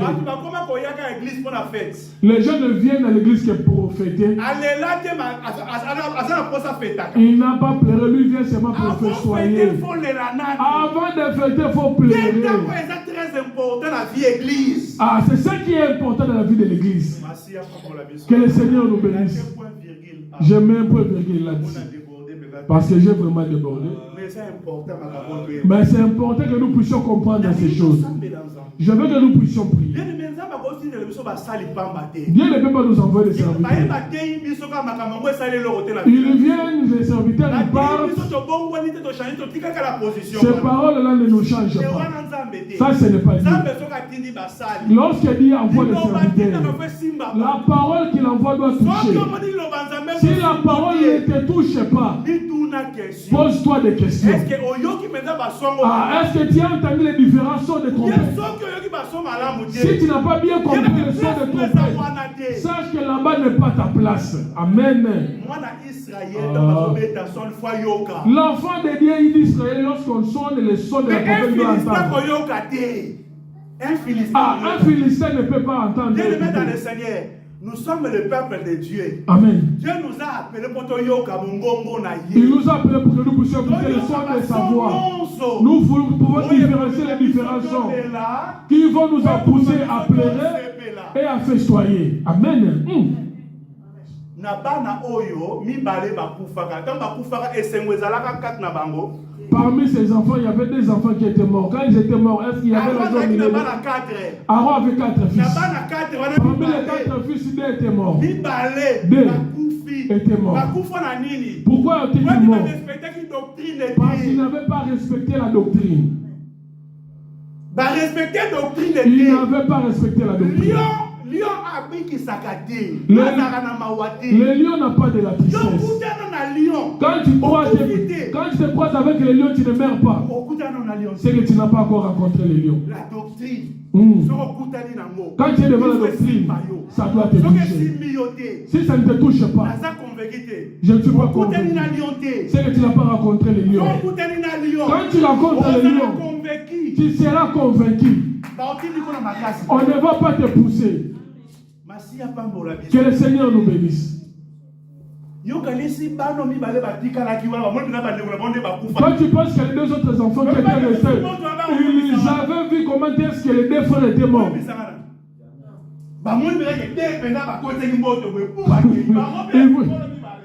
[SPEAKER 2] Les gens ne viennent à l'église que pour fêter. Il n'a pas pleuré, lui vient seulement pour faire soigner. Avant de fêter, il faut pleurer. Ah, c'est ça qui est important dans la vie de l'église. Que le Seigneur nous bénisse. Je mets un point virgule là-dessus. Parce que j'ai vraiment débordé. Mais c'est important que nous puissions comprendre ces choses. Je veux que nous puissions prier. Dieu ne peut pas nous envoyer des serviteurs. Ils viennent, les serviteurs, ils parlent. Ces paroles-là ne nous changent pas. Ça, ce n'est pas Dieu. Lorsque Dieu envoie les serviteurs, la parole qu'il envoie doit toucher. Si la parole ne te touche pas, pose-toi des questions. Est-ce que tu as entendu les différents sons de trompette? Si tu n'as pas bien compris le son de trompette, sache que là-bas n'est pas ta place. Amen. L'enfant de Dieu d'Israël, lorsqu'on sonne le son de la trompette, doit entendre. Un Philistin ne peut pas entendre.
[SPEAKER 1] Nous sommes le peuple de Dieu.
[SPEAKER 2] Amen.
[SPEAKER 1] Dieu nous a appelés pour te yoka mongongo na ye.
[SPEAKER 2] Il nous a appelés pour que nous puissions écouter le son de sa voix. Nous pouvons différencier les différents sons qui vont nous pousser à pleurer et à festoyer. Amen.
[SPEAKER 1] Na bana oyo mi bale bakufaka. Tant bakufaka esengwezalaka kat na bango.
[SPEAKER 2] Parmi ces enfants, il y avait des enfants qui étaient morts. Quand ils étaient morts, est-ce qu'il y avait les hommes? Aaron avait 4 fils. Parmi les 4 fils, 2 étaient morts. 2 étaient morts. Pourquoi étaient-ils morts? Parce qu'ils n'avaient pas respecté la doctrine. Ils n'avaient pas respecté la doctrine. Le lion n'a pas de la tristesse. Quand tu te croises avec les lions, tu ne meurs pas. C'est que tu n'as pas encore rencontré les lions.
[SPEAKER 1] La doctrine.
[SPEAKER 2] Quand tu es devant la doctrine, ça doit te toucher. Si ça ne te touche pas, je ne suis pas convaincu. C'est que tu n'as pas rencontré les lions. Quand tu rencontres les lions, tu seras convaincu. On ne va pas te pousser. Que le Seigneur nous bénisse. Quand tu penses que les 2 autres enfants qui étaient restés, ils avaient vu comment est-ce que les 2 frères étaient morts.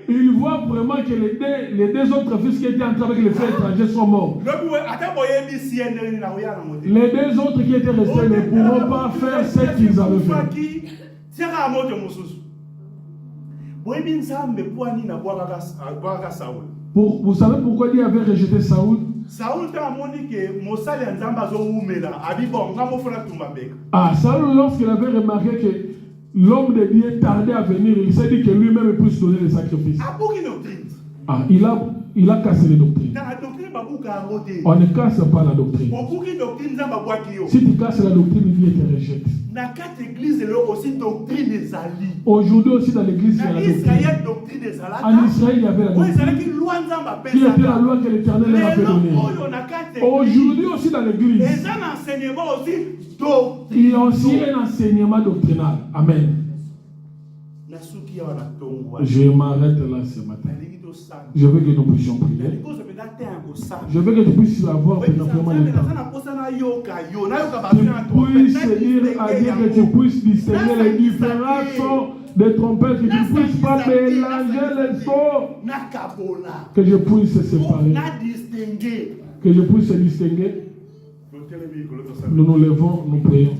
[SPEAKER 2] Ils voient vraiment que les 2 autres fils qui étaient entrés avec les frères étrangers sont morts. Les 2 autres qui étaient restés ne pourront pas faire ce qu'ils avaient fait. Vous savez pourquoi Dieu avait rejeté Saoul? Saoul, lorsqu'il avait remarqué que l'homme de Dieu tardait à venir, il s'est dit que lui-même puisse donner les sacrifices. Il a cassé les doctrines. On ne casse pas la doctrine. Si tu casses la doctrine, Dieu te rejette. Aujourd'hui aussi dans l'église, il y a la doctrine. En Israël, il y avait la doctrine. Qui était la loi que l'Éternel leur avait donnée. Aujourd'hui aussi dans l'église, il y a aussi un enseignement doctrinal. Amen. Je m'arrête là ce matin. Je veux que nous puissions prier. Je veux que tu puisses avoir vraiment le temps. Tu puisses dire à Dieu que tu puisses distinguer les différents sons des trompettes, que tu ne puisses pas mélanger les sons, que je puisse séparer, que je puisse distinguer. Nous nous levons, nous prions.